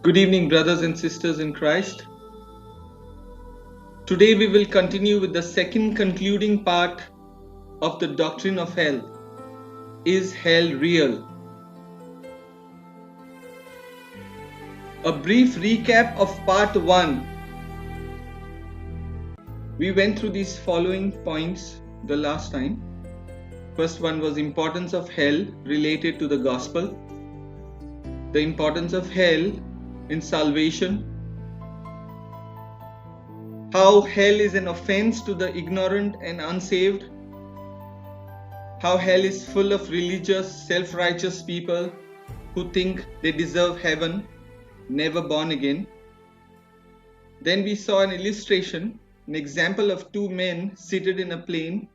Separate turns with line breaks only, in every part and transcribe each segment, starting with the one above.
Good evening, brothers and sisters in Christ. Today we will continue with the second concluding part of the doctrine of hell. Is hell real? A brief recap of part 1. We went through these following points the last time. First one was importance of hell related to the gospel, the importance of hell in salvation, how hell is an offense to the ignorant and unsaved, how hell is full of religious, self-righteous people who think they deserve heaven, never born again. Then we saw an illustration, an example of two men seated in a plane,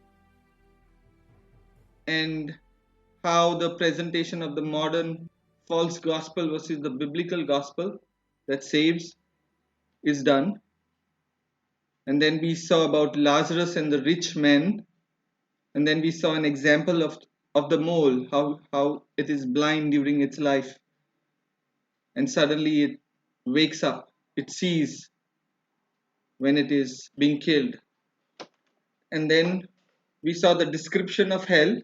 and how the presentation of the modern false gospel versus the biblical gospel that saves is done. And then we saw about Lazarus and the rich man, and then we saw an example of the mole, how it is blind during its life, and suddenly it wakes up, it sees when it is being killed. And then we saw the description of hell,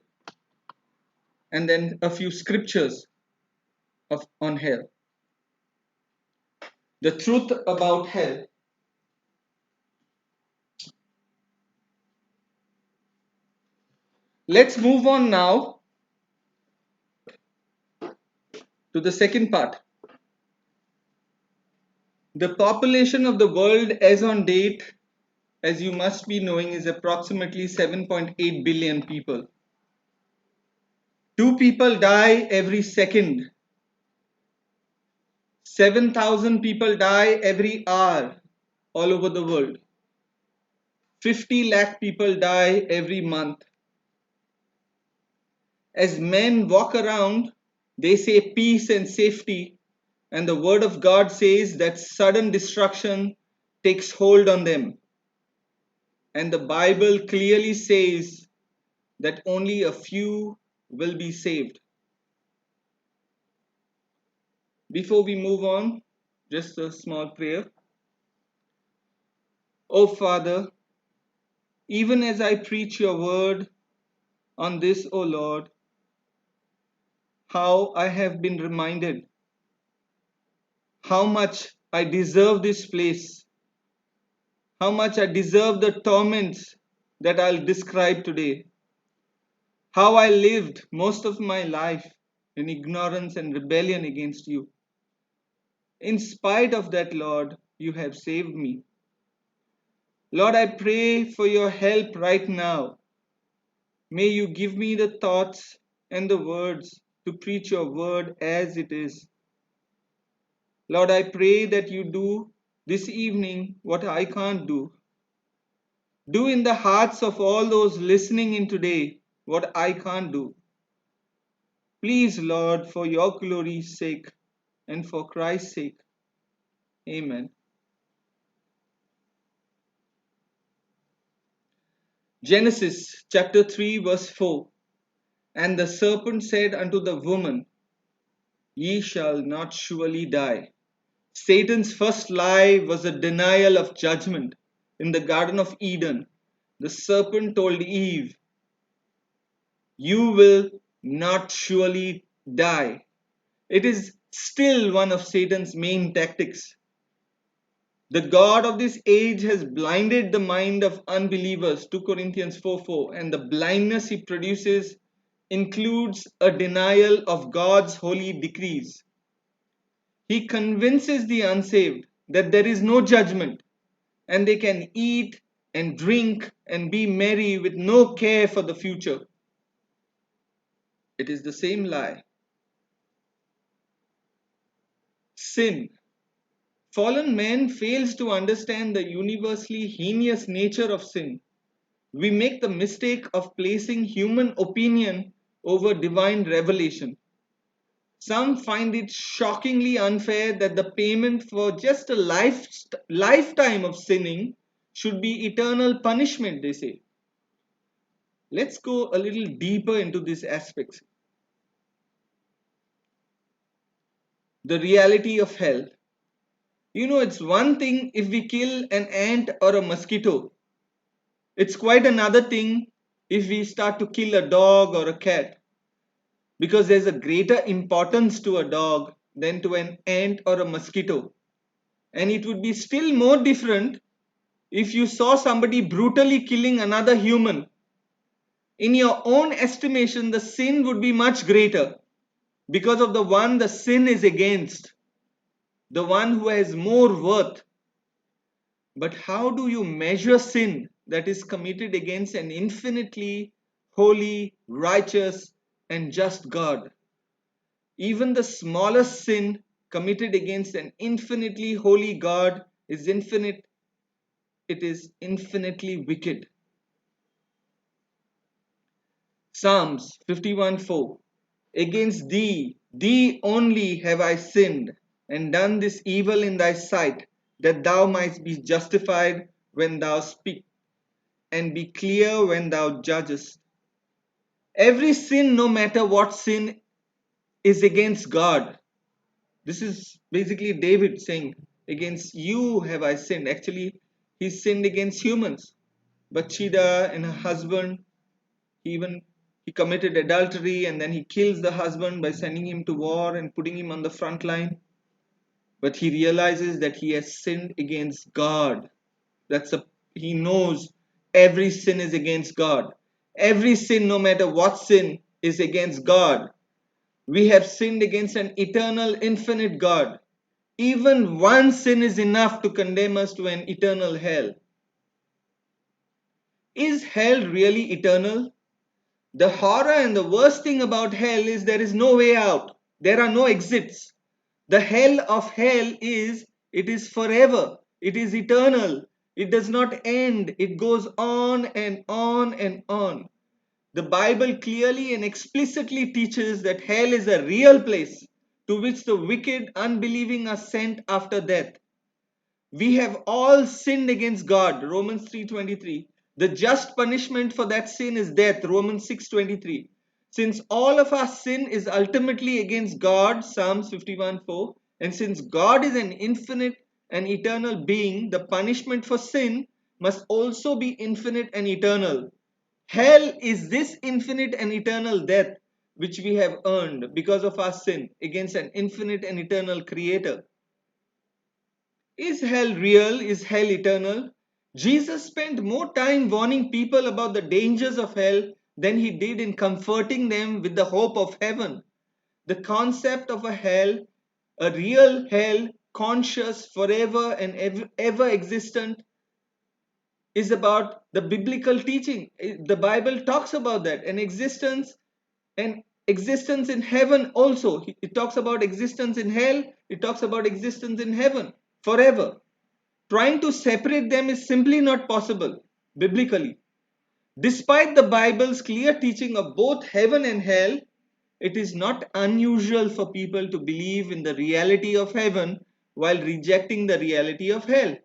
and then a few scriptures on hell. The truth about hell. Let's move on now to the second part. The population of the world as on date, as you must be knowing, is approximately 7.8 billion people. 2 people die every second. 7,000 people die every hour all over the world. 50 lakh people die every month. As men walk around, they say peace and safety, and the word of God says that sudden destruction takes hold on them. And the Bible clearly says that only a few will be saved. Before we move on, just a small prayer. Oh Father, even as I preach your word on this, O Lord, how I have been reminded how much I deserve this place, how much I deserve the torments that I'll describe today, how I lived most of my life in ignorance and rebellion against you. In spite of that, Lord, you have saved me. Lord, I pray for your help right now. May you give me the thoughts and the words to preach your word as it is. Lord, I pray that you do this evening what I can't do. Do in the hearts of all those listening in today what I can't do. Please, Lord, for your glory's sake and for Christ's sake. Amen. Genesis chapter 3, verse 4. And the serpent said unto the woman, Ye shall not surely die. Satan's first lie was a denial of judgment. In the Garden of Eden, the serpent told Eve, You will not surely die. It is still one of Satan's main tactics. The God of this age has blinded the mind of unbelievers, 2 Corinthians 4:4, and the blindness he produces includes a denial of God's holy decrees. He convinces the unsaved that there is no judgment and they can eat and drink and be merry with no care for the future. It is the same lie. Sin. Fallen man fails to understand the universally heinous nature of sin. We make the mistake of placing human opinion over divine revelation. Some find it shockingly unfair that the payment for just a lifetime of sinning should be eternal punishment, they say. Let's go a little deeper into these aspects. The reality of hell. It's one thing if we kill an ant or a mosquito. It's quite another thing if we start to kill a dog or a cat, because there's a greater importance to a dog than to an ant or a mosquito. And it would be still more different if you saw somebody brutally killing another human. In your own estimation, the sin would be much greater because of the one the sin is against, the one who has more worth. But how do you measure sin that is committed against an infinitely holy, righteous, and just God? Even the smallest sin committed against an infinitely holy God is infinite, it is infinitely wicked. Psalms 51:4. Against thee only have I sinned, and done this evil in thy sight, that thou mightst be justified when thou speak, and be clear when thou judgest. Every sin, no matter what sin, is against God. This is basically David saying, against you have I sinned. Actually, he sinned against humans. Bathsheba and her husband, even he committed adultery, and then he kills the husband by sending him to war and putting him on the front line. But he realizes that he has sinned against God. He knows every sin is against God. Every sin, no matter what sin, is against God. We have sinned against an eternal, infinite God. Even one sin is enough to condemn us to an eternal hell. Is hell really eternal? The horror and the worst thing about hell is there is no way out. There are no exits. The hell of hell is, it is forever. It is eternal. It does not end. It goes on and on and on. The Bible clearly and explicitly teaches that hell is a real place to which the wicked, unbelieving are sent after death. We have all sinned against God, Romans 3:23. The just punishment for that sin is death, Romans 6:23. Since all of our sin is ultimately against God, Psalms 51:4, and since God is an infinite and eternal being, the punishment for sin must also be infinite and eternal. Hell is this infinite and eternal death which we have earned because of our sin against an infinite and eternal creator. Is hell real? Is hell eternal? Jesus spent more time warning people about the dangers of hell than he did in comforting them with the hope of heaven. The concept of a hell, a real hell, conscious, forever and ever existent, is about the biblical teaching. The Bible talks about that, and existence in heaven also. It talks about existence in hell, it talks about existence in heaven forever. Trying to separate them is simply not possible biblically. Despite the Bible's clear teaching of both heaven and hell, it is not unusual for people to believe in the reality of heaven while rejecting the reality of hell.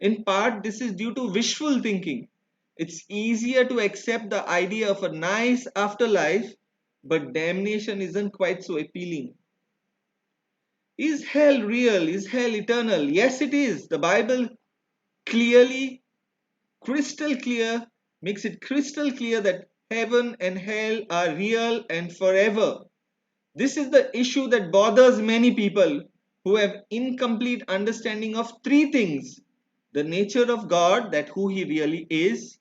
In part, this is due to wishful thinking. It's easier to accept the idea of a nice afterlife, but damnation isn't quite so appealing. Is hell real? Is hell eternal? Yes, it is. The Bible clearly, crystal clear, makes it crystal clear that heaven and hell are real and forever. This is the issue that bothers many people who have incomplete understanding of three things: the nature of God, that who he really is;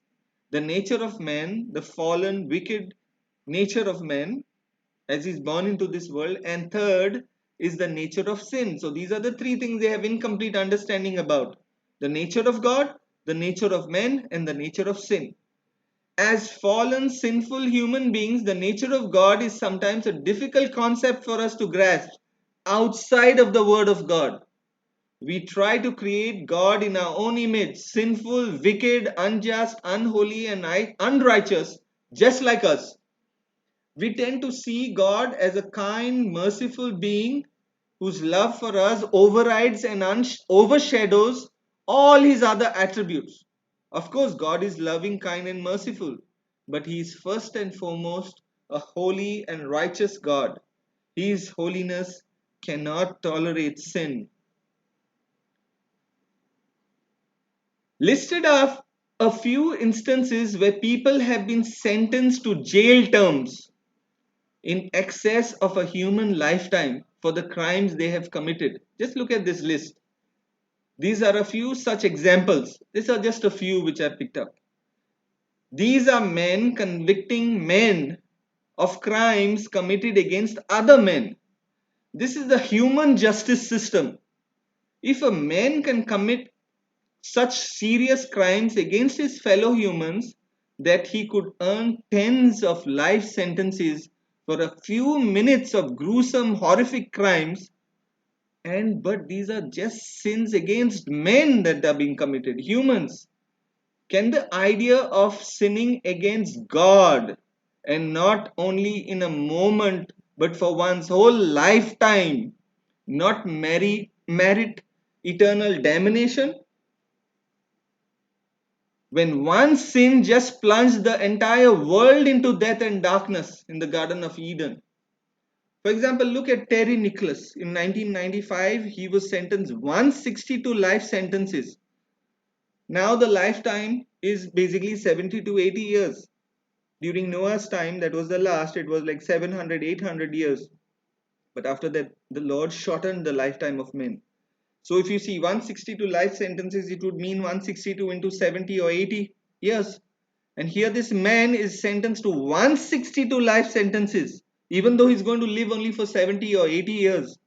the nature of man, the fallen, wicked nature of man as he's born into this world; and third is the nature of sin. So these are the three things they have incomplete understanding about: the nature of God, the nature of man, and the nature of sin. As fallen, sinful human beings, the nature of God is sometimes a difficult concept for us to grasp outside of the Word of God. We try to create God in our own image, sinful, wicked, unjust, unholy, and unrighteous, just like us. We tend to see God as a kind, merciful being whose love for us overrides and overshadows all his other attributes. Of course, God is loving, kind, and merciful, but he is first and foremost a holy and righteous God. His holiness cannot tolerate sin. Listed are a few instances where people have been sentenced to jail terms in excess of a human lifetime for the crimes they have committed. Just look at this list. These are a few such examples. These are just a few which I picked up. These are men convicting men of crimes committed against other men. This is the human justice system. If a man can commit such serious crimes against his fellow humans that he could earn tens of life sentences for a few minutes of gruesome, horrific crimes, but these are just sins against men that are being committed, humans. Can the idea of sinning against God, and not only in a moment but for one's whole lifetime, not merit eternal damnation? When one sin just plunged the entire world into death and darkness in the Garden of Eden. For example, look at Terry Nicholas. In 1995, he was sentenced 162 life sentences. Now the lifetime is basically 70 to 80 years. During Noah's time, that was the last, it was like 700, 800 years. But after that, the Lord shortened the lifetime of men. So if you see 162 life sentences, it would mean 162 into 70 or 80 years. And here this man is sentenced to 162 life sentences, even though he's going to live only for 70 or 80 years.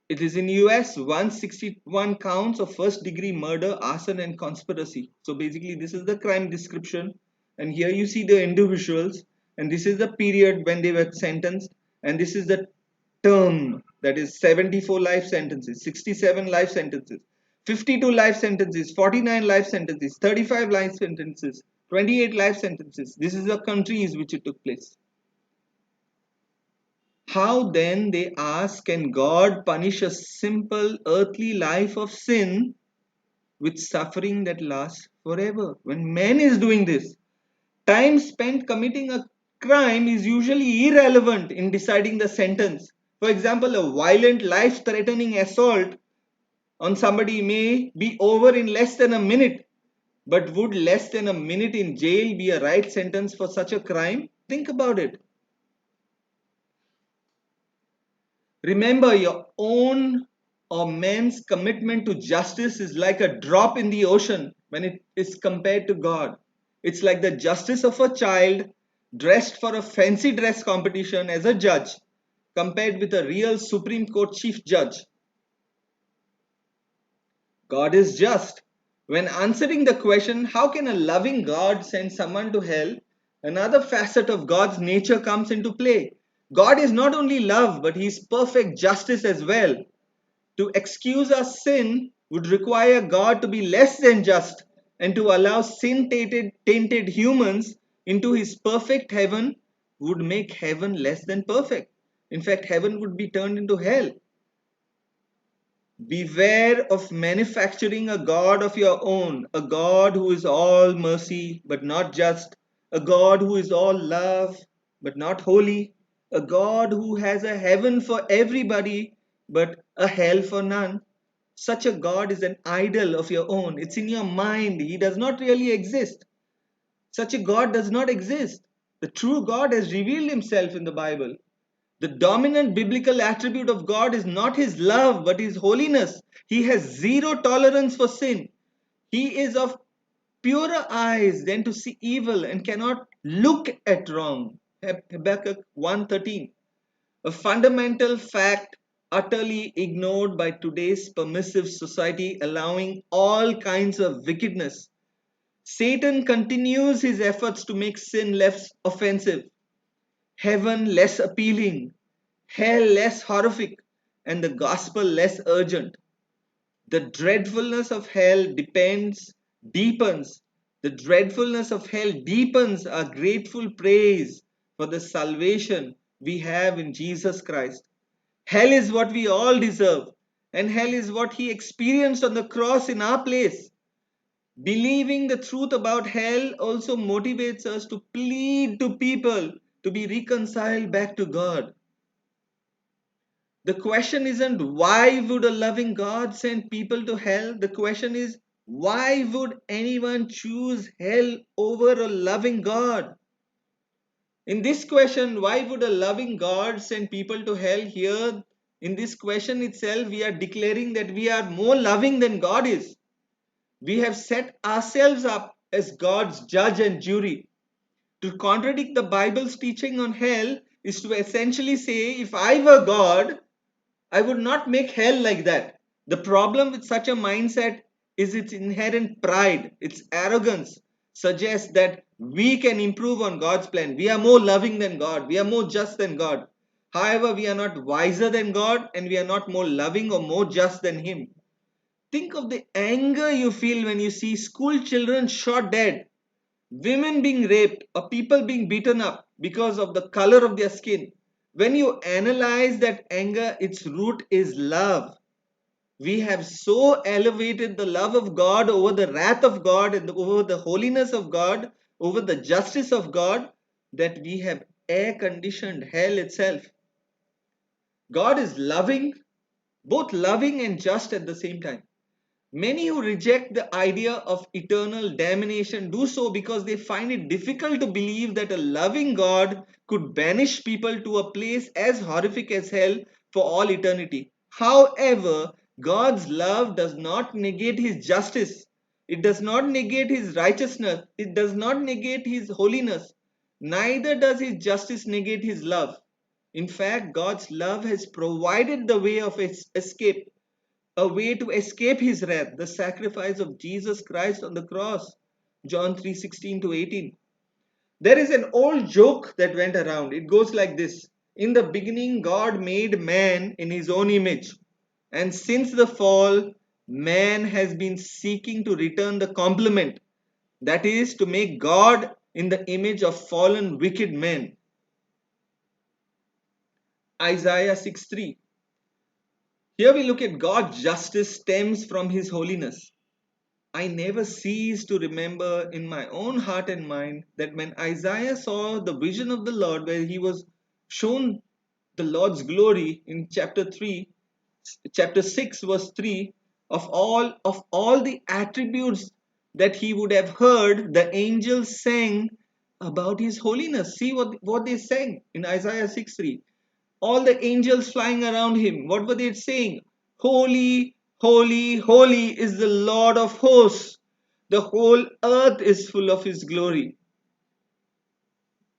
It is in US 161 counts of first degree murder, arson and conspiracy. So basically this is the crime description, and here you see the individuals, and this is the period when they were sentenced, and this is the term, that is 74 life sentences, 67 life sentences, 52 life sentences, 49 life sentences, 35 life sentences, 28 life sentences. This is the countries which it took place. How then, they ask, can God punish a simple earthly life of sin with suffering that lasts forever? When man is doing this, time spent committing a crime is usually irrelevant in deciding the sentence. For example, a violent, life threatening assault on somebody may be over in less than a minute. But would less than a minute in jail be a right sentence for such a crime? Think about it. Remember, your own or man's commitment to justice is like a drop in the ocean when it is compared to God. It's like the justice of a child dressed for a fancy dress competition as a judge compared with a real Supreme Court chief judge. God is just. When answering the question, how can a loving God send someone to hell? Another facet of God's nature comes into play. God is not only love, but He is perfect justice as well. To excuse our sin would require God to be less than just and to allow sin tainted humans into His perfect heaven would make heaven less than perfect. In fact, heaven would be turned into hell. Beware of manufacturing a God of your own, a God who is all mercy but not just, a God who is all love but not holy, a God who has a heaven for everybody but a hell for none. Such a God is an idol of your own. It's in your mind. He does not really exist. Such a God does not exist. The true God has revealed himself in the Bible. The dominant biblical attribute of God is not His love, but His holiness. He has zero tolerance for sin. He is of purer eyes than to see evil and cannot look at wrong. Habakkuk 1:13. A fundamental fact utterly ignored by today's permissive society, allowing all kinds of wickedness. Satan continues his efforts to make sin less offensive, heaven less appealing, hell less horrific, and the gospel less urgent. The dreadfulness of hell deepens. The dreadfulness of hell deepens our grateful praise for the salvation we have in Jesus Christ. Hell is what we all deserve, and hell is what He experienced on the cross in our place. Believing the truth about hell also motivates us to plead to people to be reconciled back to God. The question isn't why would a loving God send people to hell? The question is Why would anyone choose hell over a loving God? In this question, why would a loving God send people to hell? Here, in this question itself, we are declaring that we are more loving than God is. We have set ourselves up as God's judge and jury. To contradict the Bible's teaching on hell is to essentially say, if I were God, I would not make hell like that. The problem with such a mindset is its inherent pride, its arrogance suggests that we can improve on God's plan. We are more loving than God, we are more just than God. However, we are not wiser than God and we are not more loving or more just than Him. Think of the anger you feel when you see school children shot dead, women being raped, or people being beaten up because of the color of their skin. When you analyze that anger, its root is love. We have so elevated the love of God over the wrath of God and over the holiness of God, over the justice of God, that we have air conditioned hell itself. God is loving, both loving and just at the same time. Many who reject the idea of eternal damnation do so because they find it difficult to believe that a loving God could banish people to a place as horrific as hell for all eternity. However, God's love does not negate His justice. It does not negate His righteousness. It does not negate His holiness. Neither does His justice negate His love. In fact, God's love has provided the way of escape, a way to escape his wrath, the sacrifice of Jesus Christ on the cross. John 3:16 to 18. There is an old joke that went around. It goes like this: in the beginning, God made man in his own image. And since the fall, man has been seeking to return the compliment. That is, to make God in the image of fallen, wicked men. Isaiah 6:3. Here we look at God's justice stems from his holiness. I never cease to remember in my own heart and mind that when Isaiah saw the vision of the Lord, where he was shown the Lord's glory in chapter 6, verse 3, of all the attributes that he would have heard, the angels sang about his holiness. See what they sang in Isaiah 6:3. All the angels flying around him, what were they saying? Holy, holy, holy is the Lord of hosts. The whole earth is full of his glory.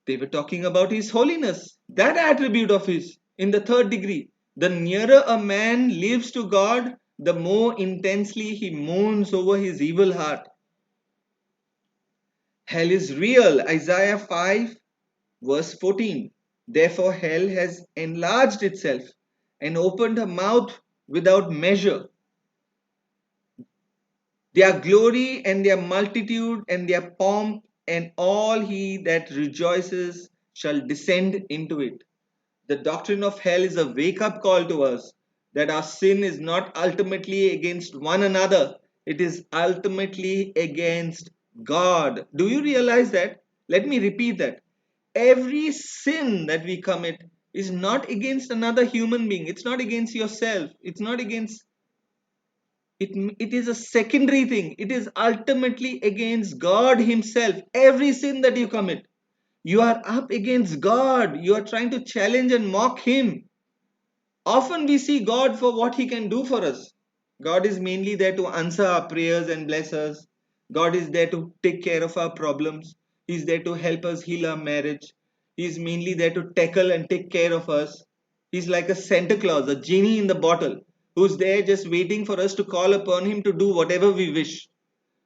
They were talking about his holiness, that attribute of his in the third degree. The nearer a man lives to God, the more intensely he mourns over his evil heart. Hell is real. Isaiah 5 verse 14. Therefore hell has enlarged itself and opened her mouth without measure. Their glory and their multitude and their pomp and all he that rejoices shall descend into it. The doctrine of hell is a wake up call to us that our sin is not ultimately against one another, it is ultimately against God. Do you realize that? Let me repeat that. Every sin that we commit is not against another human being, it's not against yourself, it's not against it. It is a secondary thing. It is ultimately against God himself. Every sin that you commit, you are up against God. You are trying to challenge and mock him. Often we see God for what he can do for us. God is mainly there to answer our prayers and bless us. God is there to take care of our problems. He's there to help us heal our marriage. He's mainly there to tackle and take care of us. He's like a Santa Claus, a genie in the bottle, who's there just waiting for us to call upon him to do whatever we wish.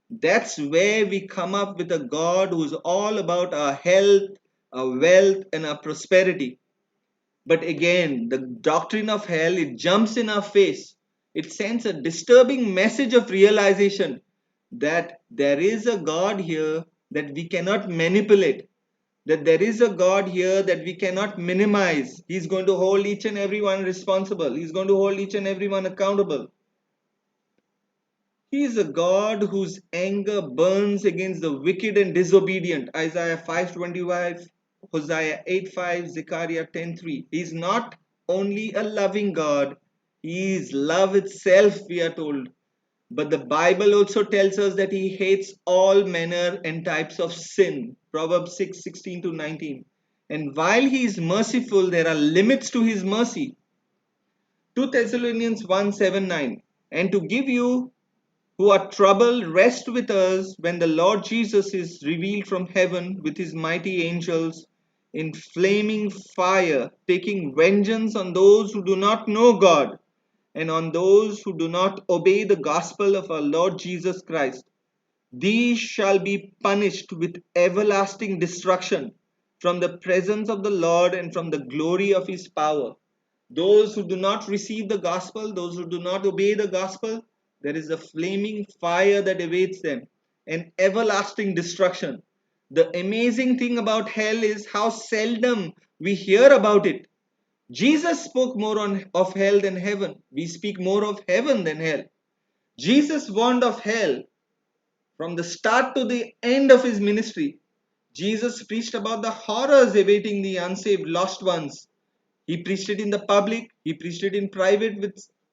That's where we come up with a God who's all about our health, our wealth, and our prosperity. But again, the doctrine of hell, it jumps in our face. It sends a disturbing message of realization that there is a God here that we cannot manipulate, that there is a God here that we cannot minimize. He's going to hold each and everyone responsible. He's going to hold each and everyone accountable. He is a God whose anger burns against the wicked and disobedient. Isaiah 5:25, Hosea 8:5, Zechariah 10:3. He is not only a loving God, he is love itself, we are told. But the Bible also tells us that he hates all manner and types of sin. Proverbs 6:16 to 19. And while he is merciful, there are limits to his mercy. 2 Thessalonians 1:7-9. And to give you who are troubled rest with us when the Lord Jesus is revealed from heaven with his mighty angels in flaming fire, taking vengeance on those who do not know God and on those who do not obey the gospel of our Lord Jesus Christ. These shall be punished with everlasting destruction from the presence of the Lord and from the glory of his power. Those who do not receive the gospel, those who do not obey the gospel, there is a flaming fire that awaits them and everlasting destruction. The amazing thing about hell is how seldom we hear about it. Jesus spoke more of hell than heaven. We speak more of heaven than hell. Jesus warned of hell from the start to the end of his ministry. Jesus preached about the horrors awaiting the unsaved lost ones. He preached it in the public, he preached it in private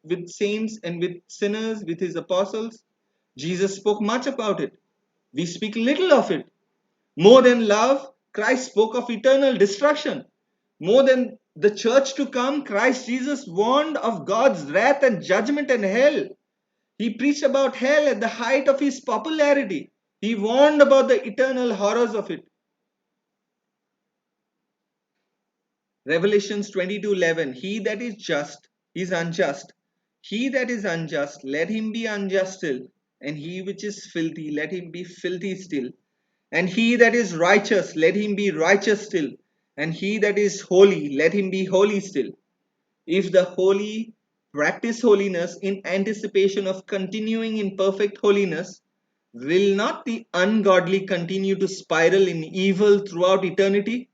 with saints and with sinners, with his apostles. Jesus spoke much about it. We speak little of it. More than love, Christ spoke of eternal destruction. More than the church to come, Christ Jesus warned of God's wrath and judgment and hell. He preached about hell at the height of his popularity. He warned about the eternal horrors of it. Revelations 22:11. He that is just is unjust. He that is unjust, let him be unjust still. And he which is filthy, let him be filthy still. And he that is righteous, let him be righteous still. And he that is holy, let him be holy still. If the holy practice holiness in anticipation of continuing in perfect holiness, will not the ungodly continue to spiral in evil throughout eternity?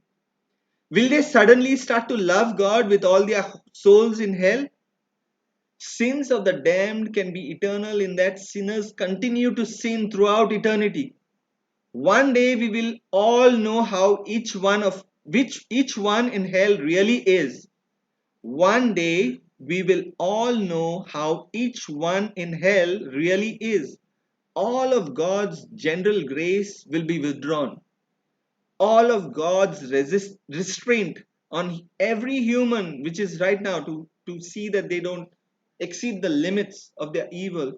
Will they suddenly start to love God with all their souls in hell? Sins of the damned can be eternal in that sinners continue to sin throughout eternity. One day we will all know how each one in hell really is. One day we will all know how each one in hell really is. All of God's general grace will be withdrawn. All of God's restraint on every human, which is right now to see that they don't exceed the limits of their evil,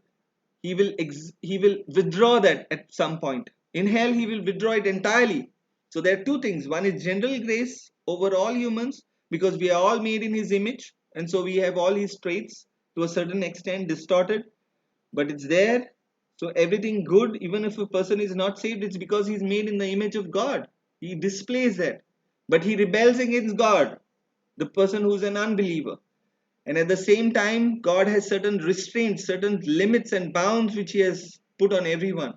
he will withdraw that at some point. In hell, he will withdraw it entirely. So there are two things. One is general grace over all humans because we are all made in his image, and so we have all his traits to a certain extent distorted, but it's there. So everything good, even if a person is not saved, it's because he's made in the image of God. He displays that. But he rebels against God, the person who's an unbeliever. And at the same time, God has certain restraints, certain limits and bounds which he has put on everyone.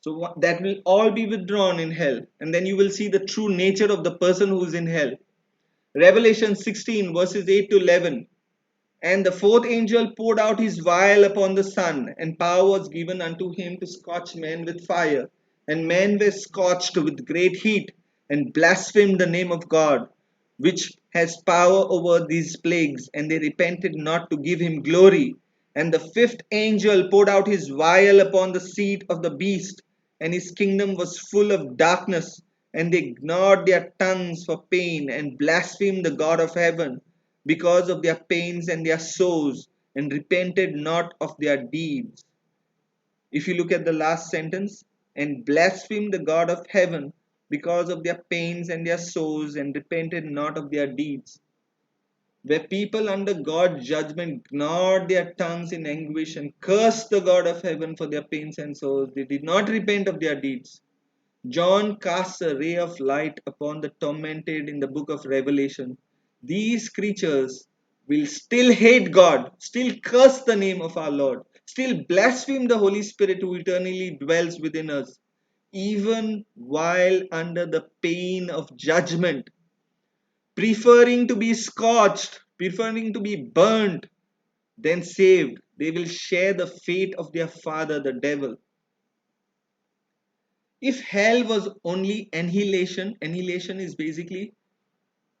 So that will all be withdrawn in hell. And then you will see the true nature of the person who is in hell. Revelation 16 verses 8 to 11. And the fourth angel poured out his vial upon the sun, and power was given unto him to scorch men with fire. And men were scorched with great heat, and blasphemed the name of God, which has power over these plagues, and they repented not to give him glory. And the fifth angel poured out his vial upon the seat of the beast, and his kingdom was full of darkness, and they gnawed their tongues for pain, and blasphemed the God of heaven because of their pains and their sores, and repented not of their deeds. If you look at the last sentence, and blasphemed the God of heaven because of their pains and their sores, and repented not of their deeds. Where people under God's judgment gnawed their tongues in anguish and cursed the God of heaven for their pains and sores, they did not repent of their deeds. John casts a ray of light upon the tormented in the book of Revelation. These creatures will still hate God, still curse the name of our Lord, still blaspheme the Holy Spirit who eternally dwells within us, even while under the pain of judgment, preferring to be scorched, preferring to be burnt than saved. They will share the fate of their father, the devil. If hell was only annihilation, annihilation is basically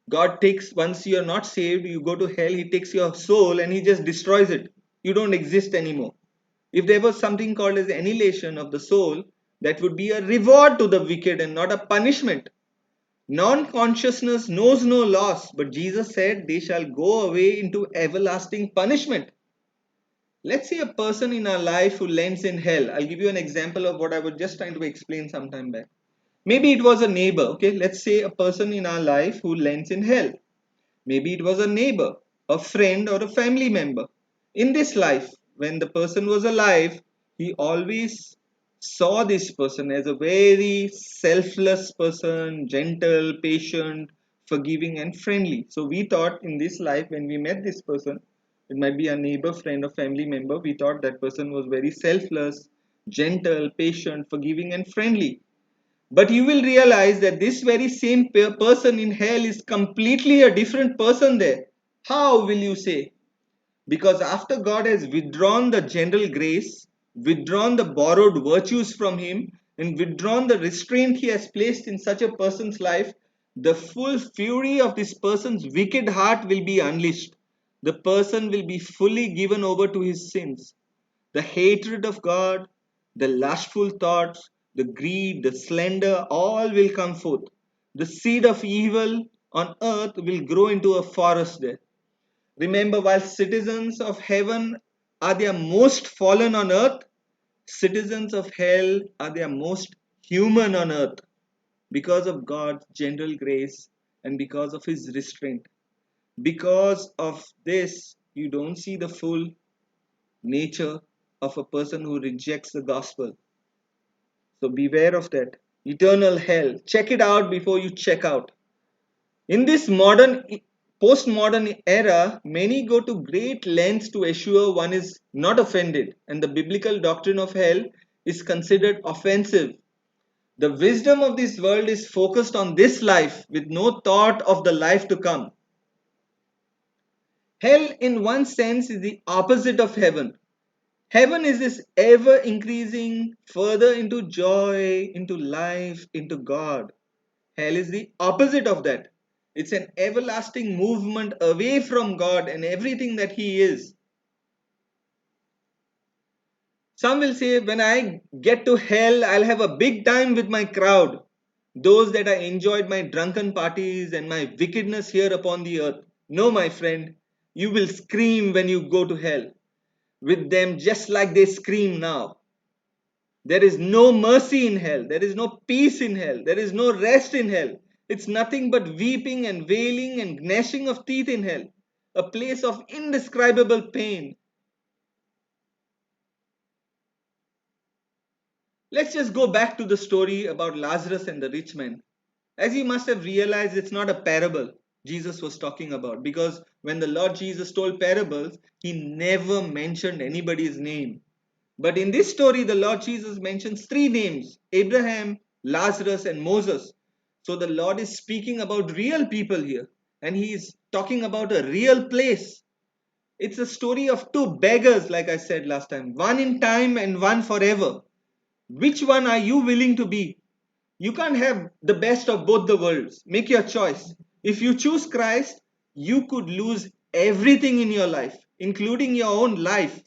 God takes, once you are not saved, you go to hell, he takes your soul and he just destroys it. You don't exist anymore. If there was something called as annihilation of the soul, that would be a reward to the wicked and not a punishment. Non-consciousness knows no loss, but Jesus said they shall go away into everlasting punishment. Let's say a person in our life who lands in hell. I'll give you an example of what I was just trying to explain some time back. Maybe it was a neighbor, okay? Let's say a person in our life who lands in hell. Maybe it was a neighbor, a friend, or a family member. In this life, when the person was alive, he always saw this person as a very selfless person, gentle, patient, forgiving, and friendly. So we thought in this life, when we met this person, it might be a neighbor, friend, or family member, we thought that person was very selfless, gentle, patient, forgiving, and friendly. But you will realize that this very same person in hell is completely a different person there. How will you say? Because after God has withdrawn the general grace, withdrawn the borrowed virtues from him, and withdrawn the restraint he has placed in such a person's life, the full fury of this person's wicked heart will be unleashed. The person will be fully given over to his sins. The hatred of God, the lustful thoughts, the greed, the slander, all will come forth. The seed of evil on earth will grow into a forest there. Remember, while citizens of heaven are their most fallen on earth, citizens of hell are their most human on earth because of God's general grace and because of his restraint. Because of this, you don't see the full nature of a person who rejects the gospel. So beware of that. Eternal hell. Check it out before you check out. In this postmodern era, many go to great lengths to assure one is not offended, and the biblical doctrine of hell is considered offensive. The wisdom of this world is focused on this life with no thought of the life to come. Hell, in one sense, is the opposite of heaven. Heaven is this ever increasing further into joy, into life, into God. Hell is the opposite of that. It's an everlasting movement away from God and everything that He is. Some will say, when I get to hell, I'll have a big time with my crowd. Those that I enjoyed my drunken parties and my wickedness here upon the earth. No, my friend, you will scream when you go to hell with them just like they scream now. There is no mercy in hell. There is no peace in hell. There is no rest in hell. It's nothing but weeping and wailing and gnashing of teeth in hell. A place of indescribable pain. Let's just go back to the story about Lazarus and the rich man. As you must have realized, it's not a parable Jesus was talking about, because when the Lord Jesus told parables, he never mentioned anybody's name. But in this story, the Lord Jesus mentions three names: Abraham, Lazarus, and Moses. So the Lord is speaking about real people here, and he is talking about a real place. It's a story of two beggars, like I said last time, one in time and one forever. Which one are you willing to be? You can't have the best of both the worlds. Make your choice. If you choose Christ, you could lose everything in your life, including your own life.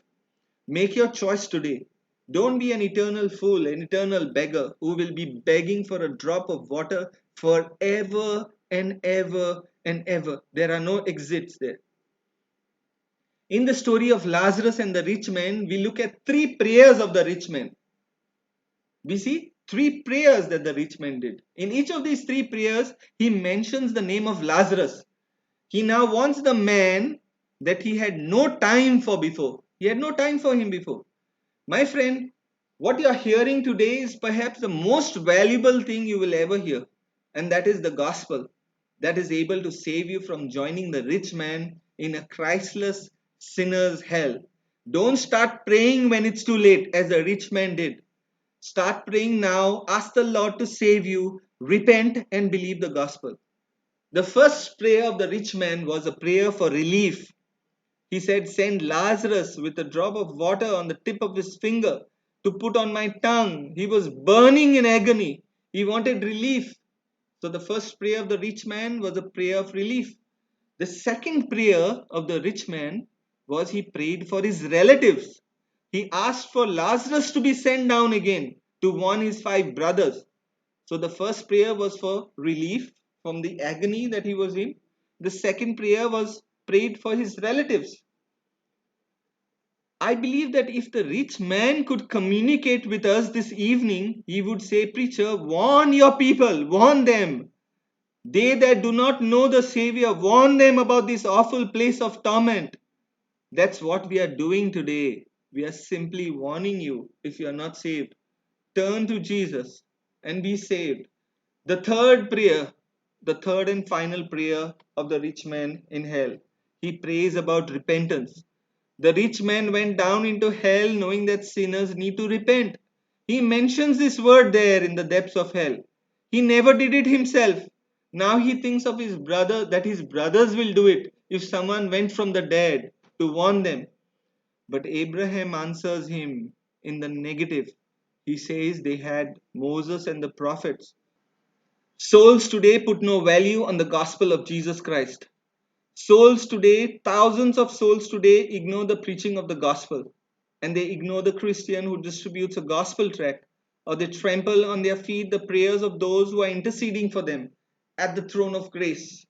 Make your choice today. Don't be an eternal fool, an eternal beggar who will be begging for a drop of water forever and ever and ever. There are no exits there. In the story of Lazarus and the rich man, we look at three prayers of the rich man. We see three prayers that the rich man did. In each of these three prayers, he mentions the name of Lazarus. He now wants the man that he had no time for before. He had no time for him before. My friend, what you are hearing today is perhaps the most valuable thing you will ever hear, and that is the gospel that is able to save you from joining the rich man in a Christless sinner's hell. Don't start praying when it's too late, as the rich man did. Start praying now, ask the Lord to save you, repent, and believe the gospel. The first prayer of the rich man was a prayer for relief. He said, send Lazarus with a drop of water on the tip of his finger to put on my tongue. He was burning in agony. He wanted relief. So the first prayer of the rich man was a prayer of relief. The second prayer of the rich man was he prayed for his relatives. He asked for Lazarus to be sent down again to warn his 5 brothers. So the first prayer was for relief from the agony that he was in. The second prayer was prayed for his relatives. I believe that if the rich man could communicate with us this evening, he would say, Preacher, warn your people, warn them. They that do not know the Savior, warn them about this awful place of torment. That's what we are doing today. We are simply warning you if you are not saved. Turn to Jesus and be saved. The third prayer, the third and final prayer of the rich man in hell, he prays about repentance. The rich man went down into hell knowing that sinners need to repent. He mentions this word there in the depths of hell. He never did it himself. Now he thinks of his brother, that his brothers will do it if someone went from the dead to warn them. But Abraham answers him in the negative. He says they had Moses and the prophets. Souls today put no value on the gospel of Jesus Christ. Souls today, thousands of souls today ignore the preaching of the gospel, and they ignore the Christian who distributes a gospel tract, or they trample on their feet the prayers of those who are interceding for them at the throne of grace.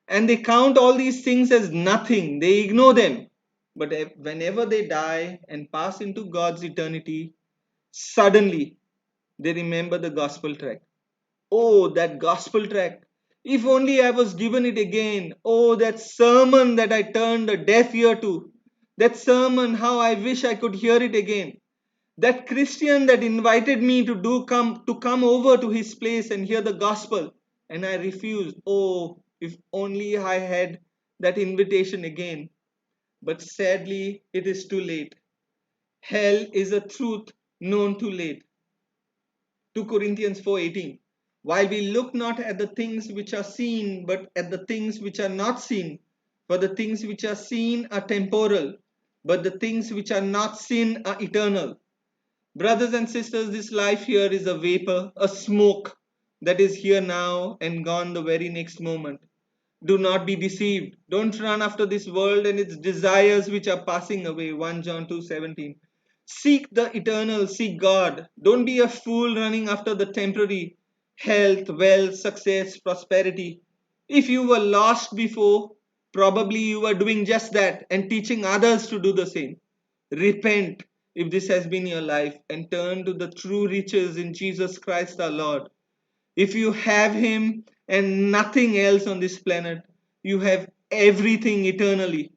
And they count all these things as nothing, they ignore them. But whenever they die and pass into God's eternity, suddenly they remember the gospel tract. Oh, that gospel tract. If only I was given it again. Oh, that sermon that I turned a deaf ear to. That sermon, how I wish I could hear it again. That Christian that invited me to come over to his place and hear the gospel, and I refused. Oh, if only I had that invitation again. But sadly, it is too late. Hell is a truth known too late. 2 Corinthians 4:18. While we look not at the things which are seen, but at the things which are not seen. For the things which are seen are temporal, but the things which are not seen are eternal. Brothers and sisters, this life here is a vapor, a smoke that is here now and gone the very next moment. Do not be deceived. Don't run after this world and its desires which are passing away. 1 John 2:17. Seek the eternal, seek God. Don't be a fool running after the temporary health, wealth, success, prosperity. If you were lost before, probably you were doing just that and teaching others to do the same. Repent if this has been your life and turn to the true riches in Jesus Christ our Lord. If you have Him and nothing else on this planet, you have everything eternally.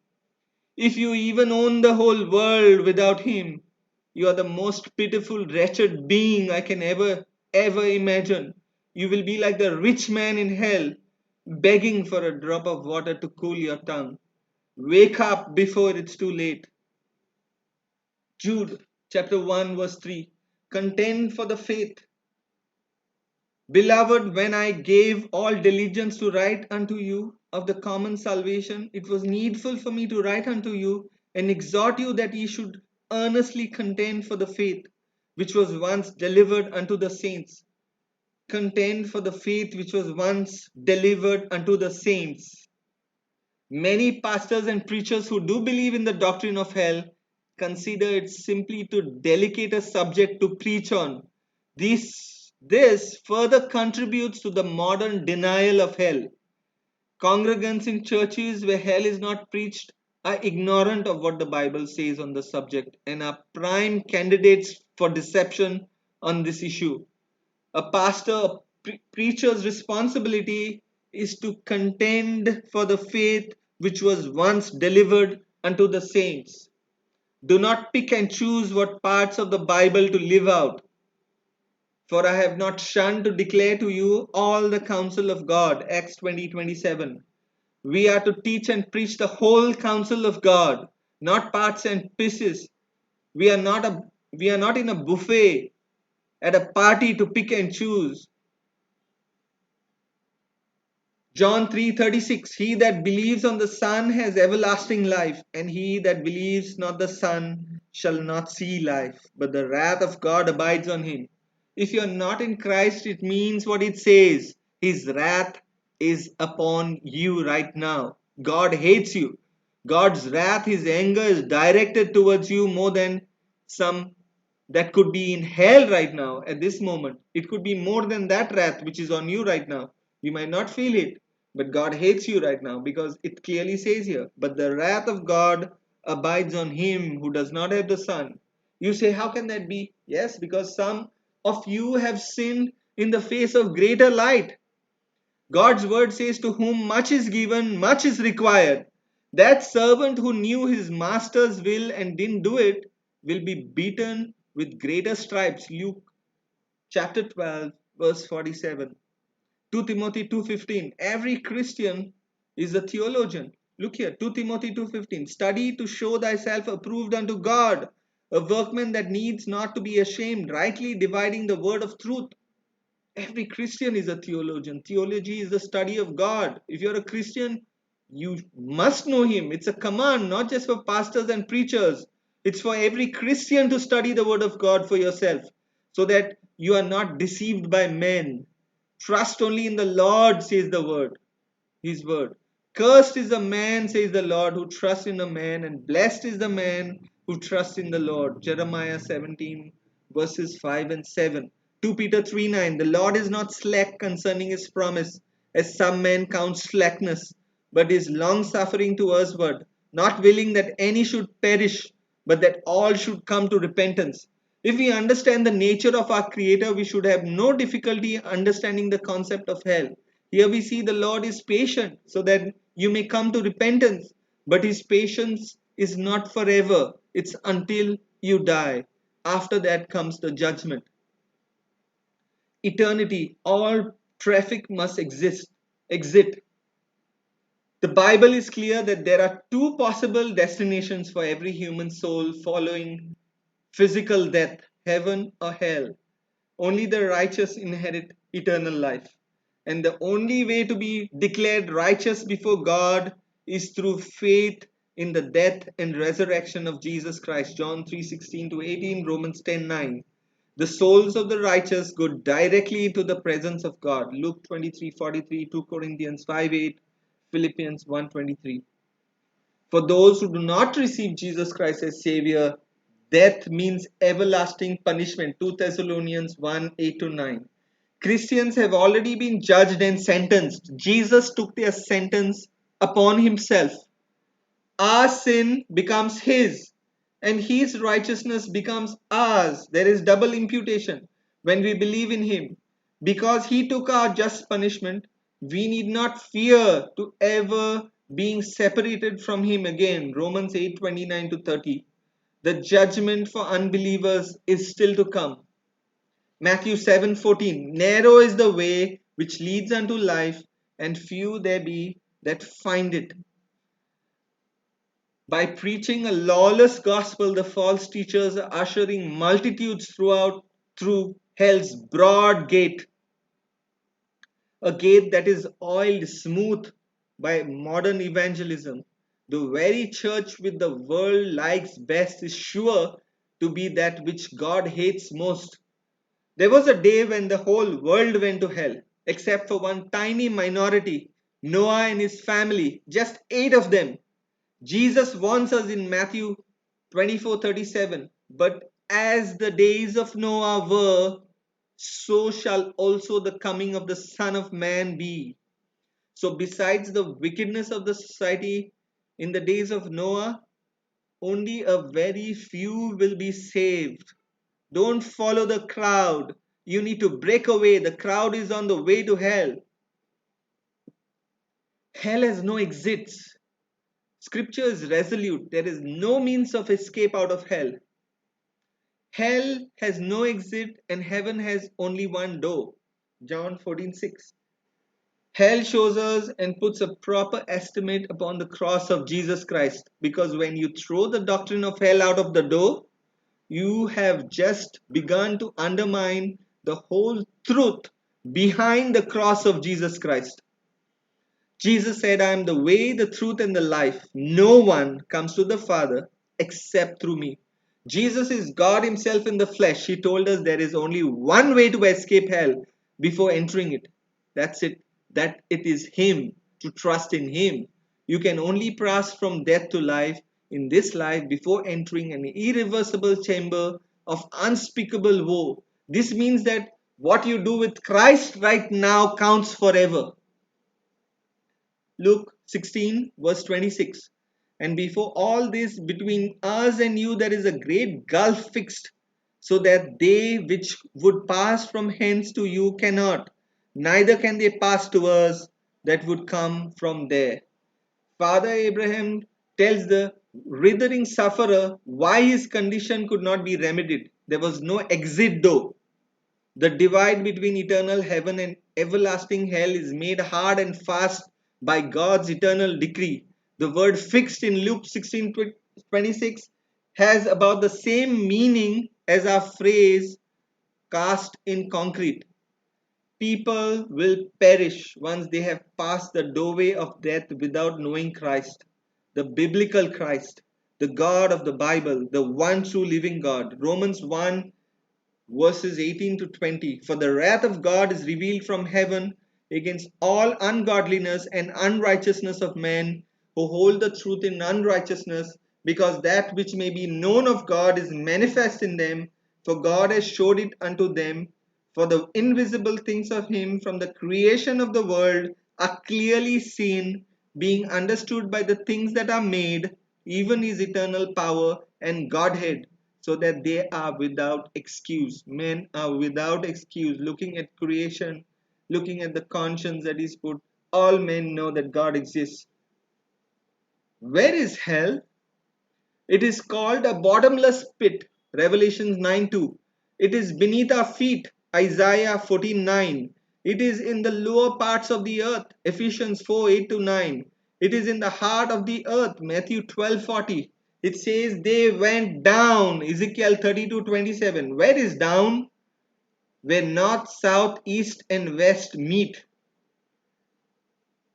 If you even own the whole world without Him, you are the most pitiful, wretched being I can ever imagine. You will be like the rich man in hell, begging for a drop of water to cool your tongue. Wake up before it's too late. Jude chapter 1 verse 3. Contend for the faith. Beloved, when I gave all diligence to write unto you of the common salvation, it was needful for me to write unto you and exhort you that ye should earnestly contend for the faith which was once delivered unto the saints. Contend for the faith which was once delivered unto the saints. Many pastors and preachers who do believe in the doctrine of hell consider it simply too delicate a subject to preach on. This further contributes to the modern denial of hell. Congregants in churches where hell is not preached are ignorant of what the Bible says on the subject and are prime candidates for deception on this issue. A pastor, preacher's responsibility is to contend for the faith which was once delivered unto the saints. Do not pick and choose what parts of the Bible to live out. For I have not shunned to declare to you all the counsel of God. Acts 20:27. We are to teach and preach the whole counsel of God, not parts and pieces. We are not in a buffet at a party to pick and choose. John 3:36. He that believes on the Son has everlasting life, and he that believes not the Son shall not see life, but the wrath of God abides on him. If you are not in Christ, it means what it says. His wrath is upon you right now. God hates you. God's wrath, his anger is directed towards you more than some that could be in hell right now at this moment. It could be more than that wrath which is on you right now. You might not feel it, but God hates you right now because it clearly says here, but the wrath of God abides on him who does not have the Son. You say, how can that be? Yes, because some of you have sinned in the face of greater light. God's word says, to whom much is given, much is required. That servant who knew his master's will and didn't do it will be beaten with greater stripes. Luke chapter 12, verse 47. 2 Timothy 2:15. Every Christian is a theologian. Look here, 2 Timothy 2:15. Study to show thyself approved unto God, a workman that needs not to be ashamed, rightly dividing the word of truth. Every Christian is a theologian. Theology is the study of God. If you're a Christian, you must know him. It's a command, not just for pastors and preachers. It's for every Christian to study the word of God for yourself so that you are not deceived by men. Trust only in the Lord, says the word, his word. Cursed is the man, says the Lord, who trusts in a man, and blessed is the man who trusts in the Lord. Jeremiah 17, verses 5 and 7. 2 Peter 3:9. The Lord is not slack concerning his promise, as some men count slackness, but is long suffering to usward, not willing that any should perish, but that all should come to repentance. If we understand the nature of our Creator, we should have no difficulty understanding the concept of hell. Here we see the Lord is patient so that you may come to repentance, but his patience is not forever, it's until you die. After that comes the judgment. Eternity, all traffic must exit. The Bible is clear that there are two possible destinations for every human soul following physical death, heaven or hell. Only the righteous inherit eternal life. And the only way to be declared righteous before God is through faith in the death and resurrection of Jesus Christ. John 3:16 to 18, Romans 10:9. The souls of the righteous go directly into the presence of God. Luke 23:43, 2 Corinthians 5:8, Philippians 1:23. For those who do not receive Jesus Christ as Savior, death means everlasting punishment. 2 Thessalonians 1:8 to 9. Christians have already been judged and sentenced. Jesus took their sentence upon himself. Our sin becomes his, and his righteousness becomes ours. There is double imputation when we believe in him. Because he took our just punishment, we need not fear to ever being separated from him again. Romans 8:29 to 30. The judgment for unbelievers is still to come. Matthew 7:14. Narrow is the way which leads unto life, and few there be that find it. By preaching a lawless gospel, the false teachers are ushering multitudes through hell's broad gate, a gate that is oiled smooth by modern evangelism. The very church which the world likes best is sure to be that which God hates most. There was a day when the whole world went to hell, except for one tiny minority, Noah and his family, just 8 of them. Jesus warns us in Matthew 24:37, but as the days of Noah were, so shall also the coming of the Son of Man be. So, besides the wickedness of the society in the days of Noah, only a very few will be saved. Don't follow the crowd. You need to break away. The crowd is on the way to hell. Hell has no exits. Scripture is resolute. There is no means of escape out of hell. Hell has no exit and heaven has only one door. John 14:6. Hell shows us and puts a proper estimate upon the cross of Jesus Christ, because when you throw the doctrine of hell out of the door, you have just begun to undermine the whole truth behind the cross of Jesus Christ. Jesus said, I am the way, the truth, and the life. No one comes to the Father except through me. Jesus is God himself in the flesh. He told us there is only one way to escape hell before entering it. That's it. That it is him, to trust in him. You can only pass from death to life in this life before entering an irreversible chamber of unspeakable woe. This means that what you do with Christ right now counts forever. Luke 16, verse 26. And before all this, between us and you, there is a great gulf fixed, so that they which would pass from hence to you cannot, neither can they pass to us that would come from there. Father Abraham tells the writhing sufferer why his condition could not be remedied. There was no exit door. The divide between eternal heaven and everlasting hell is made hard and fast by God's eternal decree. The word fixed in Luke 16:26 has about the same meaning as our phrase cast in concrete. People will perish once they have passed the doorway of death without knowing Christ, the biblical Christ, the God of the Bible, the one true living God. Romans 1 verses 18 to 20. For the wrath of God is revealed from heaven against all ungodliness and unrighteousness of men who hold the truth in unrighteousness, because that which may be known of God is manifest in them, for God has showed it unto them. For the invisible things of him from the creation of the world are clearly seen, being understood by the things that are made, even his eternal power and Godhead, so that they are without excuse. Men are without excuse. Looking at creation, looking at the conscience that is put, all men know that God exists. Where is hell? It is called a bottomless pit. Revelations 9:2. It is beneath our feet. Isaiah 14:9. It is in the lower parts of the earth. Ephesians 4:8 to 9. It is in the heart of the earth. Matthew 12:40. It says they went down. Ezekiel 32:27. Where is down? Where north, south, east, and west meet.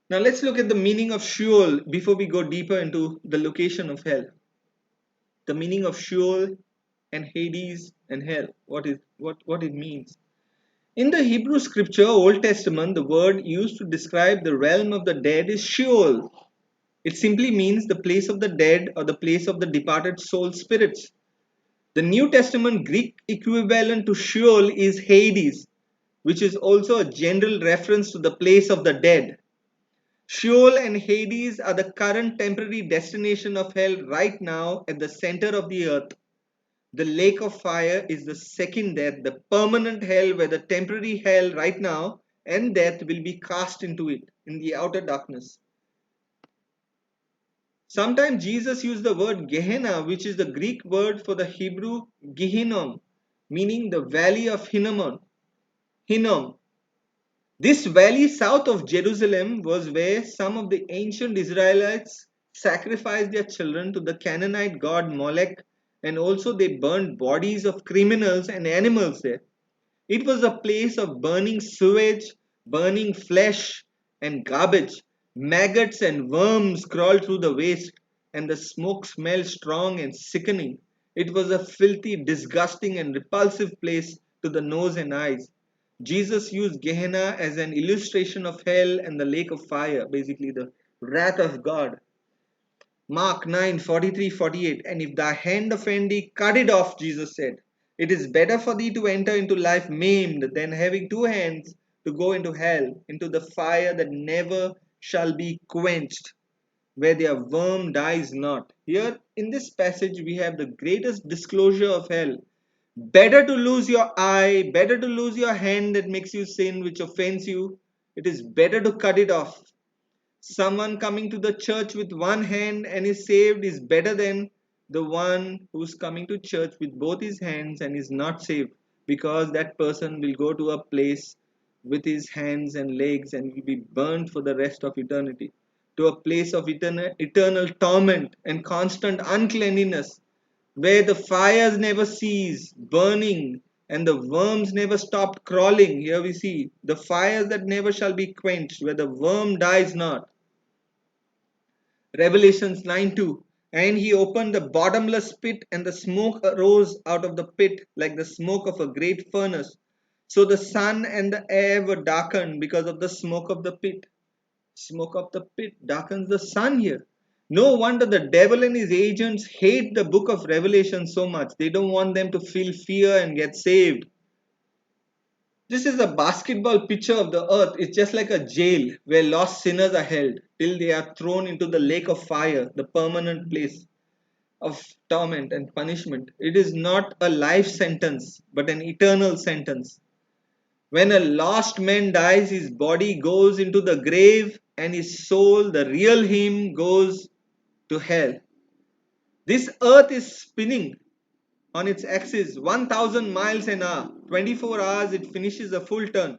Now let's look at the meaning of Sheol before we go deeper into the location of hell. The meaning of Sheol and Hades and hell, what it means. In the Hebrew scripture, Old Testament, the word used to describe the realm of the dead is Sheol. It simply means the place of the dead or the place of the departed soul spirits. The New Testament Greek equivalent to Sheol is Hades, which is also a general reference to the place of the dead. Sheol and Hades are the current temporary destination of hell right now at the center of the earth. The lake of fire is the second death, the permanent hell where the temporary hell right now and death will be cast into it in the outer darkness. Sometimes Jesus used the word Gehenna, which is the Greek word for the Hebrew Gehinnom, meaning the valley of Hinnom. Hinnom. This valley south of Jerusalem was where some of the ancient Israelites sacrificed their children to the Canaanite god Molech, and also they burned bodies of criminals and animals there. It was a place of burning sewage, burning flesh, and garbage. Maggots and worms crawled through the waste, and the smoke smelled strong and sickening. It was a filthy, disgusting, and repulsive place to the nose and eyes. Jesus used Gehenna as an illustration of hell and the lake of fire, basically the wrath of God. Mark 9:43-48. And if thy hand offend thee, cut it off, Jesus said. It is better for thee to enter into life maimed than having two hands to go into hell, into the fire that never shall be quenched, where their worm dies not. Here in this passage, we have the greatest disclosure of hell. Better to lose your eye, better to lose your hand that makes you sin, which offends you. It is better to cut it off. Someone coming to the church with one hand and is saved is better than the one who's coming to church with both his hands and is not saved, because that person will go to a place with his hands and legs and will be burned for the rest of eternity, to a place of eternal torment and constant uncleanliness, where the fires never cease burning and the worms never stop crawling. Here we see the fires that never shall be quenched, where the worm dies not. Revelations 9:2. And he opened the bottomless pit, and the smoke arose out of the pit like the smoke of a great furnace. So the sun and the air were darkened because of the smoke of the pit. Smoke of the pit darkens the sun here. No wonder the devil and his agents hate the book of Revelation so much. They don't want them to feel fear and get saved. This is a basketball picture of the earth. It's just like a jail where lost sinners are held till they are thrown into the lake of fire, the permanent place of torment and punishment. It is not a life sentence, but an eternal sentence. When a lost man dies, his body goes into the grave and his soul, the real him, goes to hell. This earth is spinning on its axis 1000 miles an hour. 24 hours it finishes a full turn.